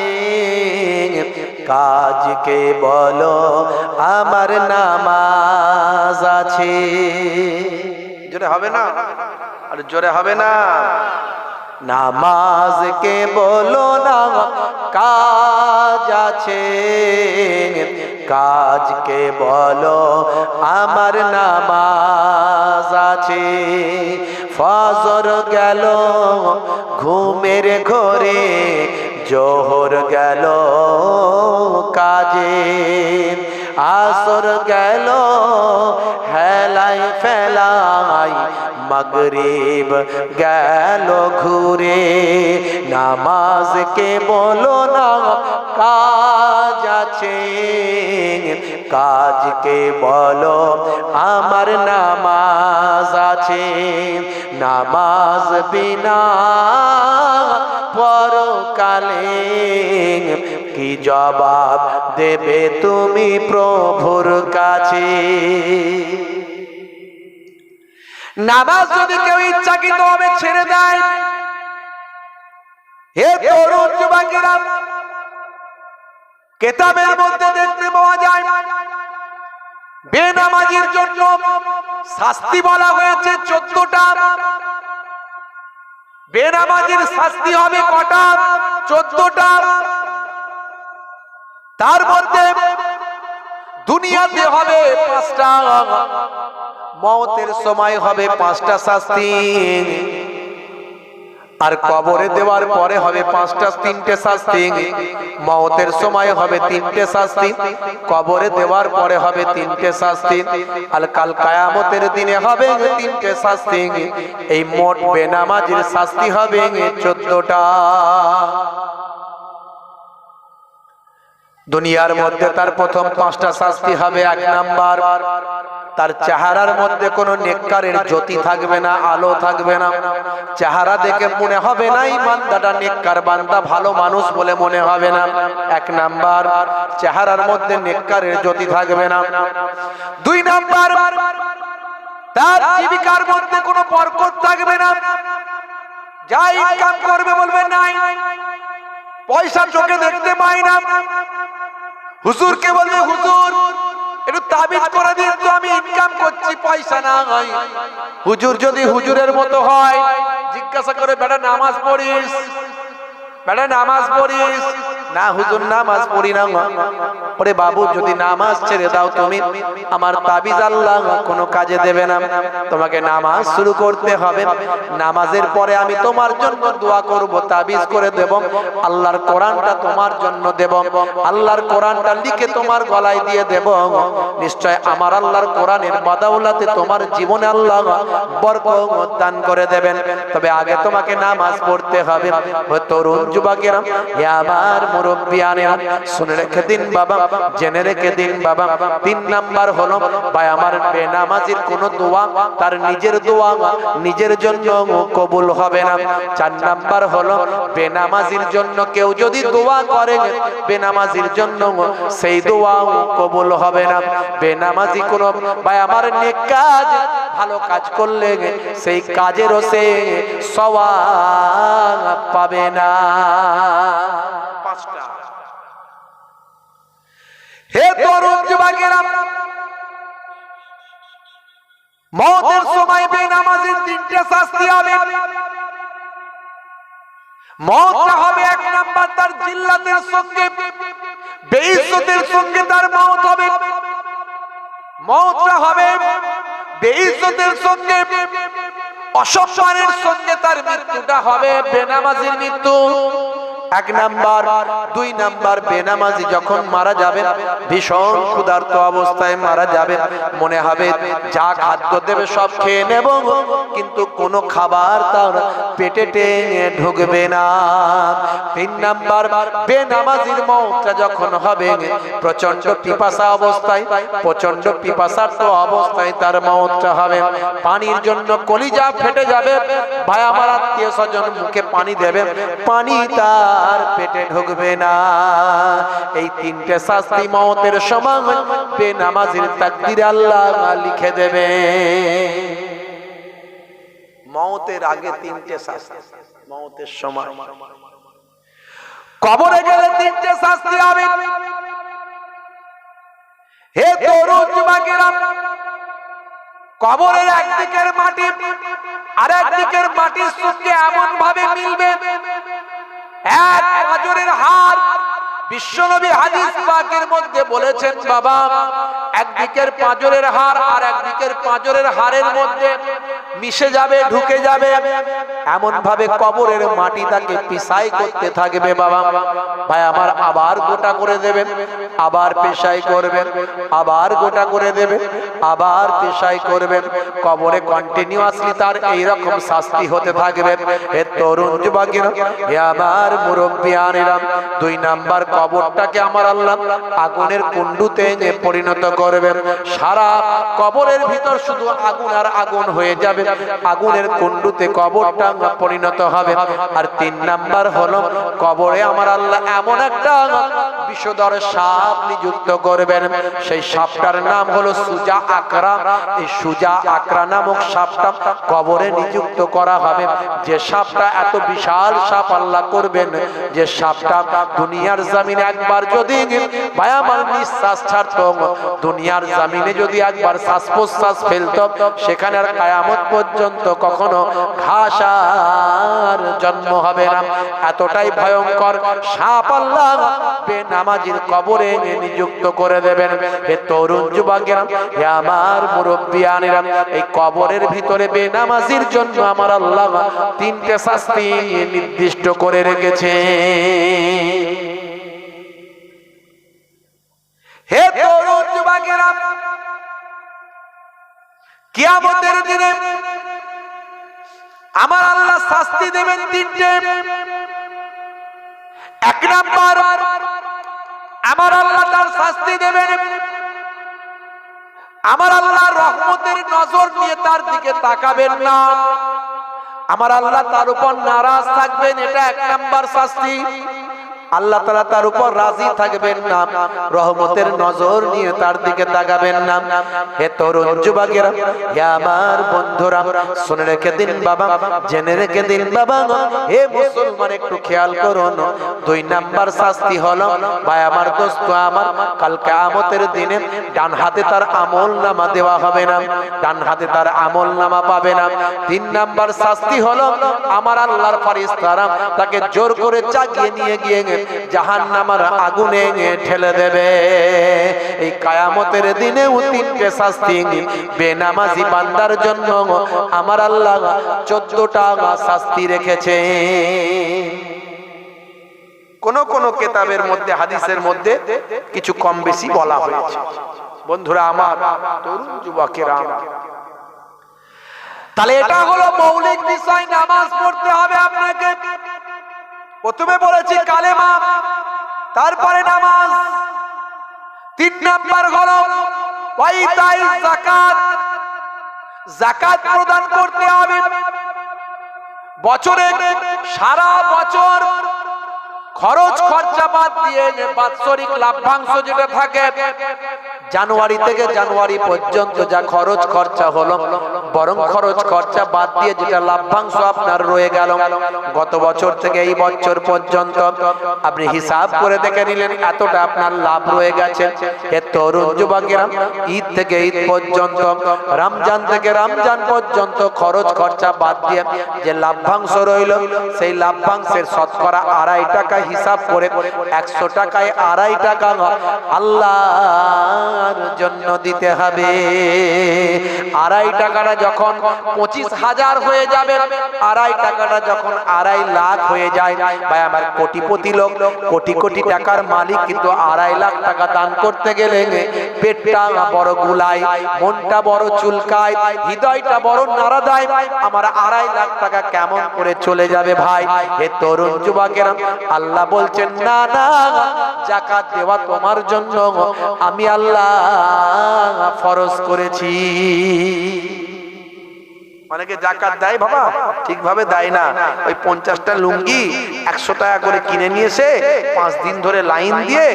Speaker 2: কাজকে বলো আমার নামাজ আছে। জোরে হবে না? আর জোরে হবে না? নামাজকে বলো না কাজ আছে, কাজকে বলো আমার নামাজ আছে। ফজর গেল ঘুমের ঘরে, জোহর গেল কাজে, আসর গেল হেলাই ফেলাই, মাগরিব গেল ঘুরে। নামাজকে বলো না কাজ আছে, কাজকে বলো আমার নামাজ আছে। নামাজ বিনা পরকালে কি জবাব দেবে তুমি প্রভুর কাছে? নামাজ যদি কেউ ইচ্ছাকৃত ভাবে ছেড়ে দেয়, হে তরুণ যুবকেরা, কিতাবের মধ্যে দেখতে পাওয়া যায় বেনামাজির জন্য শাস্তি বলা হয়েছে 14টা। বেনামাজির শাস্তি হবে কটা? 14টা। তার মধ্যে দুনিয়াতে হবে 5টা, মওতের সময় হবে 5টা শাস্তি, আর কবরে দেওয়ার পরে হবে তিনটে শাস্তি। মওতের সময় হবে তিনটে শাস্তি, কবরে দেওয়ার পরে হবে তিনটে শাস্তি, আর কাল কিয়ামতের দিনে হবে তিনটে শাস্তি। এই মোট বেনামাজির শাস্তি হবে 14টা। দুনিয়ার মধ্যে তার প্রথম 5টা শাস্তি হবে। 1 নাম্বার, তার চেহারার মধ্যে কোনো নেককারের জ্যোতি থাকবে না, আলো থাকবে না। চেহারা দেখে মনে হবে না এই বান্দাটা নেককার বান্দা, ভালো মানুষ বলে মনে হবে না। 1 নাম্বার, চেহারার মধ্যে নেককারের জ্যোতি থাকবে না। 2 নাম্বার, তার জীবিকার মধ্যে কোনো বরকত থাকবে না। যা ইনকাম করবে বলবে নাই, পয়সা চোখে দেখতে পাই না। হুজুরকে বলবে হুজুর একটু তাবিজ করে দিন তো, আমি ইনকাম করছি, পয়সা না হয়। হুজুর যদি হুজুরের মতো হয়, জিজ্ঞাসা করে বেটা নামাজ পড়িস, বেটা নামাজ পড়িস না? হুজুর নামাজ পড়ি না। ওরে বাবু, যদি নামাজ ছেড়ে দাও তুমি, আমার তাবিজ আল্লাহ কোনো কাজে দেবে না। তোমাকে নামাজ শুরু করতে হবে। নামাজের পরে আমি তোমার জন্য দোয়া করব, তাবিজ করে দেব। আল্লাহর কোরআনটা তোমার জন্য দেব, আল্লাহর কোরআনটা লিখে তোমার গলায় দিয়ে দেব। নিশ্চয় আমার আল্লাহর কোরআনের বদৌলতে তোমার জীবনে আল্লাহ বরকত দান করে দেবেন। তবে আগে তোমাকে নামাজ পড়তে হবে। তরুণ যুবকেরা, হে আমার মুরব্বিয়ানেরা, শুনে রেখে দিন বাবা, জেনে রেখে দিন বাবা। 3 নাম্বার হলো ভাই আমার, বেনামাজির কোন দোয়া তার নিজের দোয়া নিজের জন্য কবুল হবে না। 4 নাম্বার হলো বেনামাজির জন্য কেউ যদি দোয়া করে, বেনামাজির জন্য সেই দোয়া কবুল হবে না। বেনামাজি কোন ভাই আমার নেক কাজ, ভালো কাজ করলে সেই কাজেরও সে সওয়াব পাবে না। 5টা। হে তরুণ যুবকেরা, মওতের সময় বেনামাজির 3টে শাস্তি হবে। মওতটা হবে 1 নাম্বার, তার জিল্লাতের সঙ্গে, বেইজ্জতের সঙ্গে তার মওত হবে। মওতটা হবে বেইজ্জতের সঙ্গে, অসম্মানের সঙ্গে তার মৃত্যুটা হবে, বেনামাজির মৃত্যু। 1 নাম্বার। 2 নাম্বার, বেনামাজি যখন মারা যাবে, ভীষণ ক্ষুধার্ত অবস্থায় মারা যাবে। মনে হবে যা খাদ্য দেবে সব খেয়ে নেব, কিন্তু কোনো খাবার তার পেটে টেনে ঢুকবে না। 3 নাম্বার, বেনামাজির মওতটা যখন হবে, প্রচন্ড পিপাসা অবস্থায়, প্রচন্ড পিপাসার্ত অবস্থায় তার মওতটা হবে। পানির জন্য কলিজা ফেটে যাবে। ভাই আমার আত্মীয় স্বজন মুখে পানি দেবে, পানি তার পেটে ঢুকবে না। এই 3টে শাস্তি মওতের সময় বেনামাজির তাকদীরে আল্লাহ লিখে দেবে। মওতের আগে 3টে শাস্তি, মওতের সময়। কবরে গেলে 3টে শাস্তি হবে। হে তরুণ যুবকেরা, কবরের একদিকের মাটি আর একদিকের মাটির সঙ্গে এমন ভাবে মিলবে, 1 পাঁজরের হাড়। বিশ্বনবী হাদিস পাকের মধ্যে বলেছেন বাবা, একদিকের পাঁজরের হাড় আর একদিকের পাঁজরের হাড়ের মধ্যে মিশে যাবে, ঢুকে যাবে। এমন ভাবে কবরের মাটি তাকে পিসাই করতে থাকবে বাবা। ভাই আমার, আবার গোটা করে দেবেন, আবার পেশাই করবেন, আবার গোটা করে দেবেন, আবার পেশাই করবেন। কবরে কন্টিনিউয়াসলি তার এইরকম শাস্তি হতে থাকবে। হে তরুণ যুবকেরা, হে আমার মুরব্বিয়ানেরা, 2 নাম্বার, কবরটাকে আমার আল্লাহ আগুনের কুণ্ডুতে পরিণত করবেন। সারা কবরের ভিতর শুধু আগুন আর আগুন হয়ে যাবে, আগুনের কুণ্ডুতে কবরটা পরিণত হবে। আর 3 নাম্বার হলো, কবরে আমার আল্লাহ এমন একটা বিষধর সাপ নিযুক্ত করবেন। সেই সাপটার নাম হলো সুজা আকরা। এই সুজা আকরা নামক সাপটা কবরে নিযুক্ত করা হবে। যে সাপটা এত বিশাল সাপ আল্লাহ করবেন, যে সাপটা দুনিয়ার জমিনে জামিনে একবার যদি ভাই আমার নিঃশ্বাস ছাড়তো, দুনিয়ার জামিনে যদি একবার শ্বাস প্রশ্বাস ফেলতো, সেখানে আর কিয়ামত পর্যন্ত কখনো ঘাস আর জন্ম হবে না। এতটাই ভয়ঙ্কর সাপ আল্লাহ বেনামাজির কবরে নিযুক্ত করে দেবেন। হে তরুণ যুবকেরা, হে আমার মুরব্বিয়ানেরা, এই কবরের ভিতরে বেনামাজির জন্য আমার আল্লাহ তিনটে শাস্তি নির্দিষ্ট করে রেখেছে। হে তরুণ যুবকেরা, কিয়ামতের দিনে আমার আল্লাহ শাস্তি দেবেন তিনটে। এক নাম্বার, আমার আল্লাহ তার শাস্তি দেবেন, আমার আল্লাহ রহমতের নজর নিয়ে তার দিকে তাকাবেন না, আমার আল্লাহ তার উপর নারাজ থাকবেন। এটা এক নাম্বার শাস্তি। আল্লাহ তাআলা তার উপর রাজি থাকবেন না, রহমতের নজর নিয়ে তার দিকে তাকাবেন না। হে তরুণ যুবকেরা, হে আমার বন্ধুরা, শুনে রেখে দিন বাবা, জেনে রেখে দিন বাবা, হে মুসলমান একটু খেয়াল করুন। দুই নাম্বার শাস্তি হলো, ভাই আমার দোস্ত আমার, কাল কিয়ামতের দিনে ডান হাতে তার আমলনামা দেওয়া হবে না, ডান হাতে তার আমলনামা পাবে না। তিন নাম্বার শাস্তি হলো, আমার আল্লাহর ফেরেশতারা তাকে জোর করে চাগিয়ে নিয়ে গিয়ে জাহান্নামের আগুনে ঠেলে দেবে। এই কিয়ামতের দিনেও তিনটে শাস্তি বেনামাজি বান্দার জন্য আমার আল্লাহ 14টা শাস্তি রেখেছে। কোন কোন কিতাবের মধ্যে, হাদিসের মধ্যে কিছু কম বেশি বলা হয়েছে। বন্ধুরা আমার, তরুণ যুবকেরা আমার, তাহলে এটা হলো মৌলিক বিষয়, নামাজ পড়তে হবে আপনাকে। প্রথমে বলেছি কালেমা, তারপরে নামাজ। তিন নাম্বার হলো ওয়াইতাই যাকাত, যাকাত প্রদান করতে হবে। বছরে সারা বছর খরচ খরচা বাদ দিয়ে বাৎসরিক লাভ্যাংশ যেটা থাকে, জানুয়ারি থেকে জানুয়ারি পর্যন্ত যা খরচ খরচা হলো, বরং খরচ খরচা বাদ দিয়ে যেটা লাভ্যাংশ আপনার রয়ে গেল গত বছর থেকে এই বছর পর্যন্ত, আপনি হিসাব করে দেখে নিলেন এতটা আপনার লাভ রয়ে গেছে। এ তরুণ যুবকেরা, ঈদ থেকে ঈদ পর্যন্ত, রমজান থেকে রমজান পর্যন্ত খরচ খরচা বাদ দিয়ে যে লাভ্যাংশ রইল, সেই লাভ্যাংশের শতকরা 2.5 টাকা হিসাব করে 100 টাকায় 2.5 টাকা আল্লাহর জন্য দিতে হবে। 2.5 টাকাটা যখন 25,000 হয়ে যাবে, 2.5 টাকাটা যখন 2.5 লাখ হয়ে যায়, ভাই আমার কোটিপতি লোক, কোটি কোটি টাকার মালিক, কিন্তু 2.5 লাখ টাকা দান করতে গেলে পেটটা বড় গুলায়, মনটা বড় চুলকায়, হৃদয়টা বড় নাড়া দেয়। আমার 2.5 লাখ টাকা কেমন করে চলে যাবে ভাই? হে তরুণ যুবকেরা, আল্লাহ বলছেন না না, যাকাত দেওয়া তোমার জন্য আমি আল্লাহ ফরজ করেছি। অনেকে যাকাত দেয় বাবা, ঠিকভাবে দেয় না। ওই 50টা লুঙ্গি 100 টাকা করে কিনে নিয়েছে, 5 দিন ধরে লাইন দিয়ে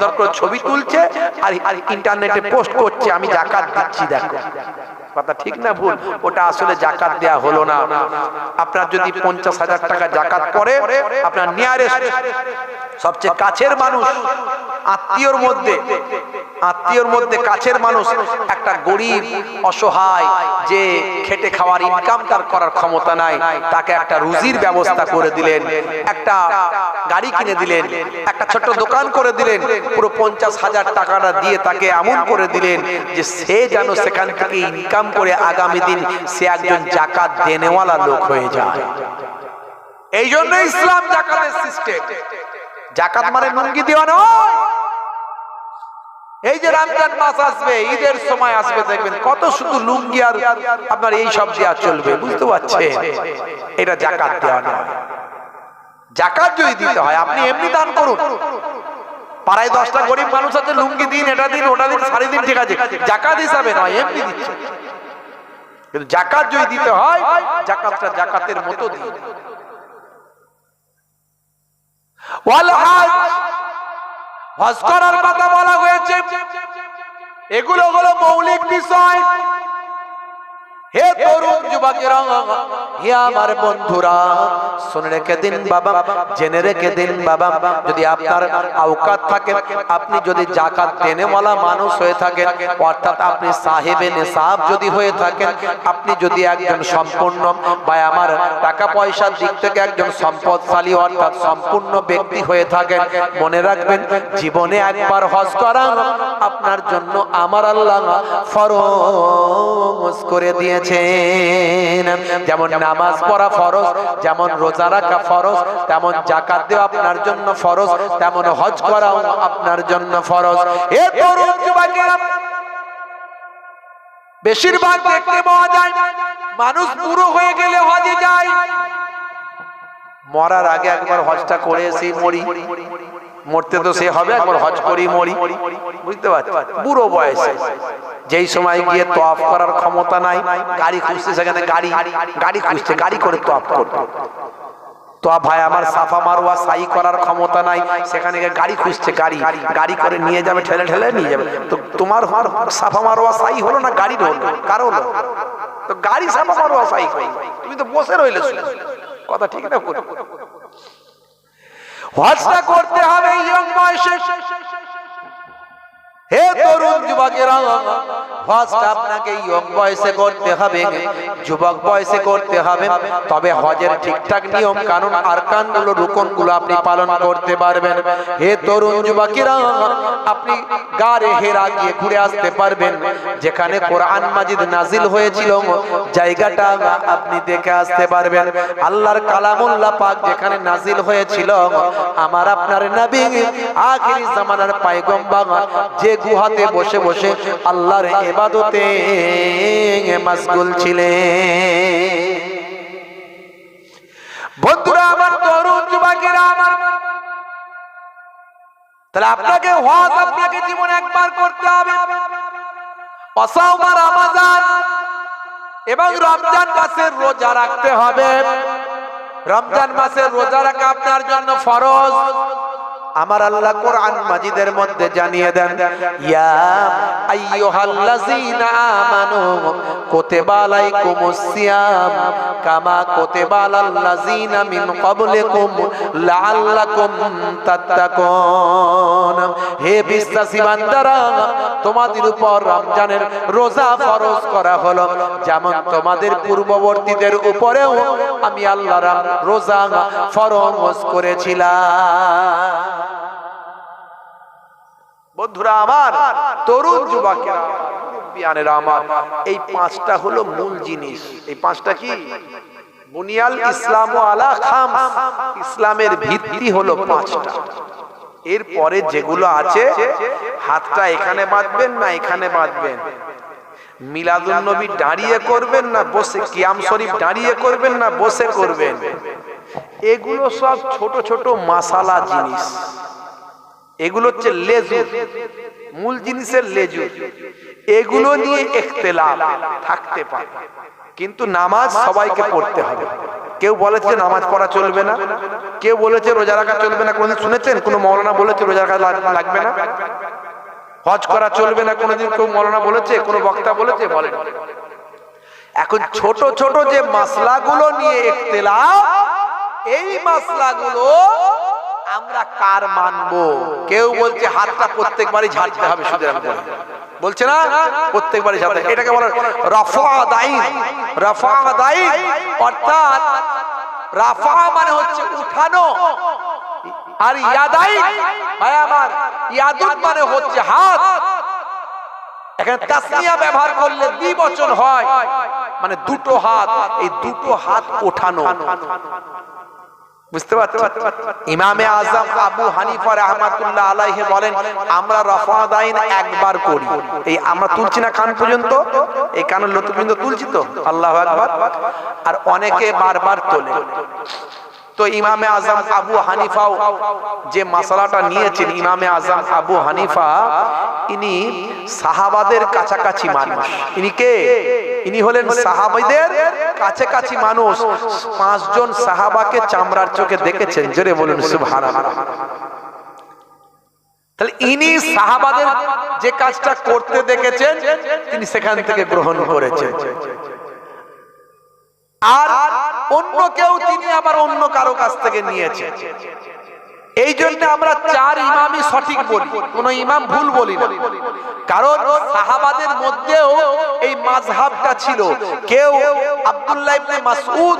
Speaker 2: ধর করে ছবি তুলছে আর ইন্টারনেটে পোস্ট করছে, আমি যাকাত দিচ্ছি। দেখো কথা ঠিক না ভুল? ওটা আসলে যাকাত দেয়া হলো না। আপনার যদি 50,000 টাকা যাকাত পড়ে, আপনার নিয়ারেস্ট সবচেয়ে কাছের মানুষ, আত্মীয়র মধ্যে কাছের মানুষ, একটা গরিব অসহায় যে খেটে খাওয়ার ইনকাম তার করার ক্ষমতা নাই, তাকে একটা রুজির ব্যবস্থা করে দিলেন, একটা গাড়ি কিনে দিলেন, একটা ছোট্ট দোকান করে দিলেন, পুরো 50,000 টাকাটা দিয়ে তাকে এমন করে দিলেন যে সে যেন সেখান থেকে ইনকাম করে আগামী দিন সে একজন যাকাত দেনেওয়ালা লোক হয়ে যায়। এই জন্য ইসলাম যাকাতের সিস্টেম। যাকাত মানে লুঙ্গি দেওয়া নয়। এই যে রমজান মাস আসবে, ঈদের সময় আসবে, দেখবেন কত শুধু লুঙ্গি আর আপনার এই সব দেওয়া চলবে, বুঝতে পারছেন? এটা যাকাত দেওয়া নয়। যাকাত যদি দিতে হয়, আপনি এমনি দান করুন। পাড়ায় 10টা গরিব মানুষ আছে, লুঙ্গি দিন, এটা দিন, ওটা দিন, শাড়ি দিন, ঠিক আছে, যাকাত হিসাবে নয়, এমনি দিচ্ছে। কিন্তু যাকাত যদি দিতে হয়, যাকাতটা যাকাতের মতো দিন। ওয়াল হজ, হজ করার কথা বলা হয়েছে। এগুলো হলো মৌলিক বিষয়। হে তরুণ যুবকেরা, হে আমার বন্ধুরা, শুনে রেখে দিন বাবা, জেনে রেখে দিন বাবা, যদি আপনার আওকাত থাকে, আপনি যদি যাকাত দেনেওয়ালা মানুষ হয়ে থাকেন, অর্থাৎ আপনি সাহেবে নেশাব যদি হয়ে থাকেন, আপনি যদি একজন সম্পূর্ণ বা আমার টাকা পয়সার দিক থেকে একজন সম্পদশালী অর্থাৎ সম্পূর্ণ ব্যক্তি হয়ে থাকেন, মনে রাখবেন জীবনে একবার হজ করা আপনার জন্য আমার আল্লাহ ফরজ করে দিয়েছেন। যেমন নামাজ পড়া ফরজ, যেমন রোজা রাখা ফরজ, তেমন যাকাত দেওয়া আপনার জন্য ফরজ, তেমন হজ করাও আপনার জন্য ফরজ। এ তরুণ যুবকেরা, বেশিরভাগ দেখতে পাওয়া যায় মানুষ বুড়ো হয়ে গেলে হজে যায়, মরার আগে একবার হজটা করে এসে মরি, মরতে তো সে হবে, একবার হজ করি মরি, বুঝতে পারছি। বুড়ো বয়সে যেই সময় গিয়ে তওয়াফ করার ক্ষমতা নাই, গাড়ি খুঁজতে, সেখানে গাড়ি খুঁজতে, গাড়ি করে তওয়াফ করবে। তো ভাই আমার সাফা মারওয়া সাই করার ক্ষমতা নাই, সেখানে গিয়ে গাড়ি খুঁজছে, গাড়ি করে নিয়ে যাবে, ঠেলে ঠেলে নিয়ে যাবে। তো তোমার সাফা মারওয়া সাই হলো না গাড়ির হলো, কার হলো? তো গাড়ি সাফা মারওয়া সাই করবে, তুমি তো বসে রইলে। কথা ঠিক না? হজটা করতে হবে ইয়ং বয়সে। হে তরুণ যুবকেরা, হজটা আপনাকে ইয়ং বয়সে করতে হবে, যুবক বয়সে করতে হবে, তবে হজের ঠিকঠাক নিয়ম কানুন আরকান গুলো, রুকন গুলো আপনি পালন করতে পারবেন। হে তরুণ যুবকেরা, আপনি গারে হেরা গিয়ে ঘুরে আসতে পারবেন, যেখানে কোরআন মাজিদ নাজিল হয়েছিল জায়গাটা আপনি দেখে আসতে পারবেন। আল্লাহর কালামুল্লাহ পাক যেখানে নাজিল হয়েছিল, আমার আপনার নবী আখিরি জামানার পয়গম্বর যে গুহাতে বসে বসে আল্লাহর ইবাদতে মশগুল ছিলেন। বন্ধুরা আমার, তরুণ যুবকেরা আমার, তাহলে আপনাকে হজ আপনাকে জীবনে একবার করতে হবে। অসাওম রমাজান এবং রমজান মাসের রোজা রাখতে হবে। রমজান মাসের রোজা রাখা আপনার জন্য ফরজ। আমার আল্লাহ কোরআন মাজিদের মধ্যে জানিয়ে দেন, ইয়া আইয়ুহাল্লাযীনা আমানু কুতিবা আলাইকুমুস সিয়াম কামা কুতিবা আলাল্লাযীনা মিন ক্বাবলিকুম লাআল্লাকুম তাত্তাকুন। হে বিশ্বাসী বান্দারা, তোমাদের উপর রমজানের রোজা ফরজ করা হলো, যেমন তোমাদের পূর্ববর্তীদের উপরেও আমি আল্লাহ রোজা ফরজ করেছিলাম। বন্ধুরা আমার, তরুণ যুবকেরা, মুরব্বিয়ানেরা আমার, এই পাঁচটা হলো মূল জিনিস। এই পাঁচটা কি? বুনিয়াল ইসলামু আলা খামস, ইসলামের ভিত্তি হলো পাঁচটা। এরপরে যেগুলো আছে, হাতটা এখানে বাঁধবেন না এখানে বাঁধবেন, মিলাদুন নবী দাঁড়িয়ে করবেন না বসে, কিয়াম শরীফ দাঁড়িয়ে করবেন না বসে করবেন, এগুলো সব ছোট ছোট মাসালা জিনিস। এগুলো হচ্ছে লেজুর, মূল জিনিসের লেজুর। এগুলো নিয়ে ইখতিলাফ থাকতে পারে, কিন্তু নামাজ সবাইকে পড়তে হবে। কেউ বলেছে নামাজ পড়া চলবে না, কেউ বলেছে রোজা রাখা চলবে না। কোনদিন শুনেছেন কোন মাওলানা বলেছে রোজা রাখা লাগবে না? হজ করা চলবে না কোনদিন কেউ মাওলানা বলেছে? কোন বক্তা বলেছে? বলেন। এখন ছোট ছোট যে মাসলাগুলো নিয়ে ইখতিলাফ, এই মাসলাগুলো আমরা কার মানবো? কেউ বলছে হাতটা প্রত্যেকবারই ঝাড়তে হবে, সুতরাং বলছে না প্রত্যেকবারই ঝাড়তে। এটাকে বলে রাফা দাইন। রাফা দাইন অর্থাৎ রাফা মানে হচ্ছে উঠানো, আর ইয়াদাইন ভাই আমার, ইয়াদুন মানে হচ্ছে হাত। এখানে তাসনিয়া ব্যবহার করলে দ্বিবচন হয়, মানে দুটো হাত, এই দুটো হাত ওঠানো। বুঝতে পারছেন? ইমামে আজম আবু হানিফা রাহমাতুল্লাহ আলাইহি বলেন, আমরা রাফা দাইন একবার করি। এই আমরা তুলছি না কান পর্যন্ত, এই কানের লতি পর্যন্ত তুলছি তো, আল্লাহু আকবার। আর অনেকে বারবার তোলে। তো ইমামে আজম আবু হানিফাও যে মাসালাটা নিয়েছেন, ইমামে আজম আবু হানিফা ইনি সাহাবাদের কাছাকাছি মানুষ। ইনি কে? ইনি হলেন সাহাবাদের কাছাকাছি মানুষ। 5 জন সাহাবাকে চামড়ার চোখে দেখেছেন, জোরে বলুন সুবহানাল্লাহ। তাহলে ইনি সাহাবাদের যে কাজটা করতে দেখেছেন, তিনি সেখান থেকে গ্রহণ করেছেন। আর অন্য কেউ তিনি আবার অন্য কারো কাছ থেকে নিয়েছে। এই জন্য আমরা চার ইমামই সঠিক বলি, কোন ইমাম ভুল বলি না। কারণ সাহাবাদের মধ্যেও এই মাযহাবটা ছিল। কেউ আব্দুল্লাহ ইবনে মাসউদ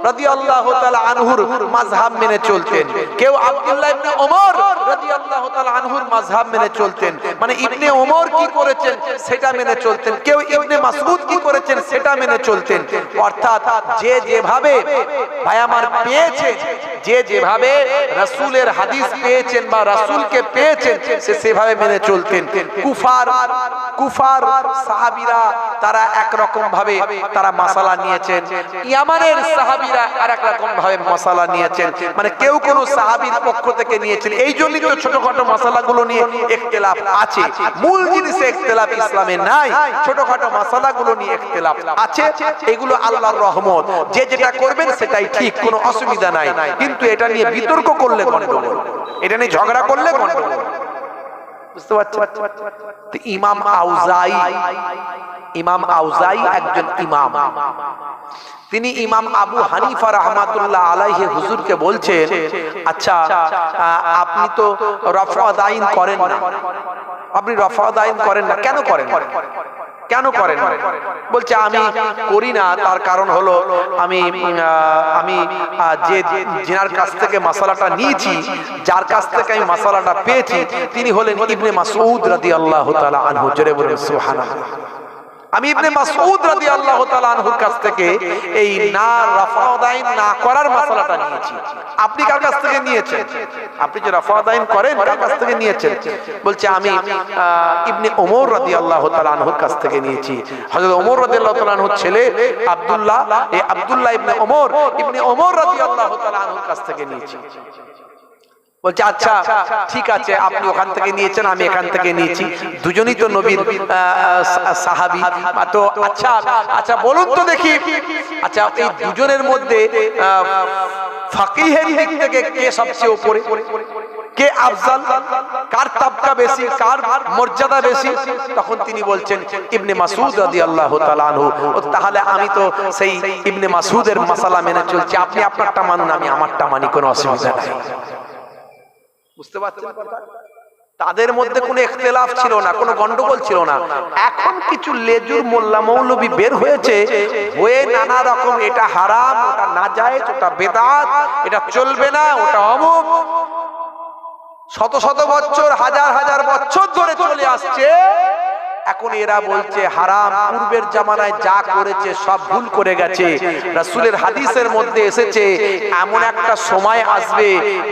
Speaker 2: রাদিয়াল্লাহু তাআলা আনহুর মাযহাব মেনে চলতেন, কেউ আব্দুল্লাহ ইবনে ওমর রাদিয়াল্লাহু তাআলা আনহুর মাযহাব মেনে চলতেন, মানে ইবনে ওমর কি করেছেন সেটা মেনে চলতেন, কেউ ইবনে মাসউদ কি করেছেন সেটা মেনে চলতেন। অর্থাৎ যে যেভাবে ভাই আমার পেয়েছেন, যে যেভাবে রাসূলের হাদিস পেয়েছেন বা রাসূলকে পেয়েছেন সে সেভাবে মেনে চলতেন। কুফার সাহাবীরা তারা একরকম ভাবে তারা মাসালা নিয়েছেন, ইয়ামানের সাহাবীরা আরেক রকম ভাবে মাসালা নিয়েছেন, মানে কেউ কোন সাহাবীর পক্ষ থেকে নিয়েছেন। এই জন্যই তো ছোটখাটো মাসালাগুলো নিয়ে ইখতিলাফ আছে, মূল জিনিসে ইখতিলাফ ইসলামে নাই, ছোটখাটো মাসালাগুলো নিয়ে ইখতিলাফ আছে। এগুলো আল্লাহর রহমত, যে যেটা করবেন সেটাই ঠিক, কোনো অসুবিধা নাই। কিন্তু এটা নিয়ে বিতর্ক করলে গন্ডগোল, এটা নিয়ে ঝগড়া করলে গন্ডগোল, বুঝতে পারছেন? ইমাম আউজাই একজন ইমাম, তিনি ইমাম আবু হানিফা রাহমাতুল্লাহ আলাইহি হুজুরকে বলছেন, আচ্ছা আপনি তো রফা দাইন করেন না, আপনি রফা দাইন করেন না, কেন করেন, কেন করেন? বলছে আমি করি না, তার কারণ হলো আমি যে যিনার কাছ থেকে মাসালাটা নিয়েছি, যার কাছ থেকে আমি মাসালাটা পেয়েছি তিনি হলেন ইবনে মাসউদ রাদিয়াল্লাহু তাআলা আনহু। জোরে বলুন সুবহানাল্লাহ। আমি ইবনে মাসউদ রাদিয়াল্লাহু তাআলা আনহুর কাছ থেকে এই না রফা দাইন না করার মাসালাটা নিয়েছি। আপনি কার কাছ থেকে নিয়েছেন? আপনি যে রফা দাইন করেন কার কাছ থেকে নিয়েছেন? বলছে আমি ইবনে ওমর রাদিয়াল্লাহু তাআলা আনহুর কাছ থেকে নিয়েছি। হযরত ওমর রাদিয়াল্লাহু তাআলা আনহুর ছেলে আব্দুল্লাহ, এই আব্দুল্লাহ ইবনে ওমর রাদিয়াল্লাহু তাআলা আনহুর কাছ থেকে নিয়েছি। বলছে আচ্ছা ঠিক আছে, আপনি ওখান থেকে নিয়েছেন, আমি এখান থেকে নিয়েছি, দুজনই তো নবীর সাহাবী। তো আচ্ছা বলুন তো দেখি, আচ্ছা এই দুজনের মধ্যে ফাকিহের দিক থেকে কে সবচেয়ে উপরে, কে আফজাল, কার তাবকা বেশি, কার মর্যাদা বেশি? তখন তিনি বলছেন ইবনে মাসউদ রাদিয়াল্লাহু তাআলা আনহু। তাহলে আমি তো সেই ইবনে মাসউদের মাসালা মেনে চলছি, আপনি আপনারটা মানুন, আমি আমারটা মানি, কোনো অসুবিধা নাই। বুঝতে পারছেন কথা? তাদের মধ্যে কোনো ইখতিলাফ ছিল না, কোনো গন্ডগোল ছিল না। এখন কিছু লেজুর মোল্লা মৌলবী বের হয়েছে, হয়ে নানা রকম এটা হারাম, ওটা নাজায়েজ, ওটা বেদাত, এটা চলবে না, ওটা অমুক, শত শত বছর হাজার হাজার বছর ধরে চলে আসছে। এখন এরা বলছে হারাম, পূর্বের জামানায় যা করেছে সব ভুল করে গেছে। রাসূলের হাদিসের মধ্যে এসেছে এমন একটা সময় আসবে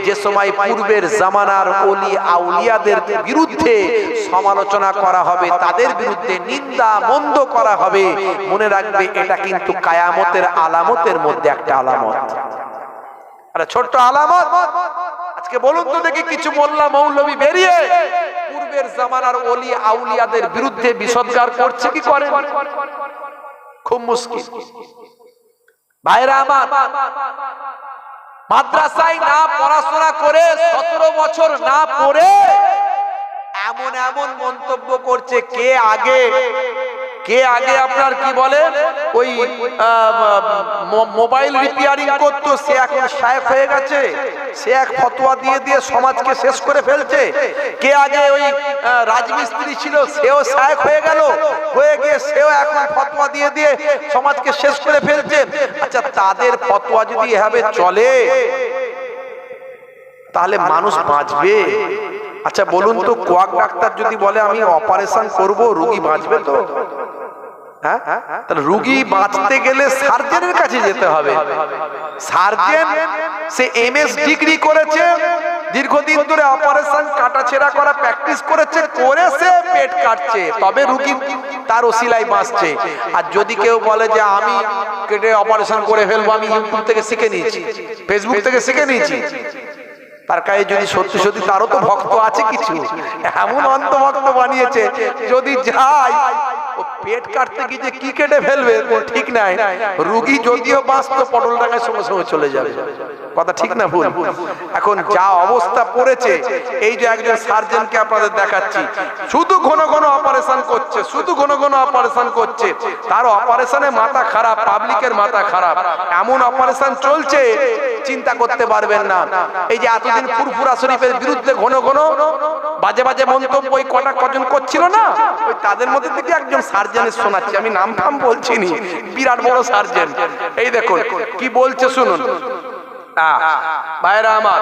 Speaker 2: যে সময় পূর্বের জামানার ওলি আউলিয়াদের বিরুদ্ধে সমালোচনা করা হবে, তাদের বিরুদ্ধে নিন্দা মন্দ করা হবে। মনে রাখবে এটা কিন্তু কিয়ামতের আলামতের মধ্যে একটা আলামত, আরে ছোট্ট আলামত। আজকে বলুন তো দেখি কিছু মোল্লা মৌলবী বেরিয়ে পূর্বের জামানার ওলি আউলিয়াদের বিরুদ্ধে বিষোদ্গার করছে কি করে? খুব মুশকিল। ভাইরা আমার, মাদ্রাসায় না পড়াশোনা করে 17 বছর না পড়ে এমন এমন মন্তব্য করছে। কে আগে আপনার কি বলে ওই মোবাইল রিপেয়ারিং করতো, সে এখন শায়েখ হয়ে গেছে, সে এক ফতোয়া দিয়ে দিয়ে সমাজকে শেষ করে ফেলছে। কে আগে ওই রাজমিস্ত্রি ছিল, সেও শায়েখ হয়ে গেল, হয়ে গিয়ে সেও এখন ফতোয়া দিয়ে দিয়ে সমাজকে শেষ করে ফেলছে। আচ্ছা তাদের ফতোয়া যদি এভাবে চলে তাহলে মানুষ বাঁচবে? আচ্ছা বলুন তো, কোয়াক ডাক্তার যদি বলে আমি অপারেশন করব, রোগী বাঁচবে তো? হ্যাঁ, তাহলে রোগী বাঁচতে গেলে সার্জনের কাছে যেতে হবে। সার্জন সে এমএস ডিগ্রি করেছে, দীর্ঘদিন ধরে অপারেশন কাটাছেড়া করা প্র্যাকটিস করেছে, করে সে পেট কাটছে, তবে রোগী তার ওসিলায় বাঁচছে। আর যদি কেউ বলে যে আমি কেটে অপারেশন করে ফেলবো, আমি ইউটিউব থেকে শিখে নিয়েছি, ফেসবুক থেকে শিখে নিয়েছি, তার কাছে যদি সত্যি সত্যি তারও তো ভক্ত আছে কিছু, এমন অন্ধভক্ত বানিয়েছে, যদি যায় ও পেট কাটতে গিয়ে যে কি কেটে ফেলবে ঠিক নাই, রুগী যদিও বাঁচতো পটল টাকায় সঙ্গে সঙ্গে চলে যাবে। কথা ঠিক না ভুল? এখন যা অবস্থা পড়েছে, এই যে একজন সার্জনকে আপনাদের দেখাচ্ছি, শুধু ঘন ঘন অপারেশন করছে, শুধু ঘন ঘন অপারেশন করছে, তার অপারেশনে মাথা খারাপ, পাবলিকের মাথা খারাপ, এমন অপারেশন চলছে চিন্তা করতে পারবেন না। এই যে এতদিন ফুরফুরা শরীফের বিরুদ্ধে ঘন ঘন বাজে বাজে মন্তব্য ওই কজন করছিল না, ওই তাদের মধ্যে থেকে একজন সার্জনের শোনাচ্ছি, আমি নাম টাম বলছি নি, বিরাট বড় সার্জন। এই দেখুন কি বলছে শুনুন। ভাইরা আমার,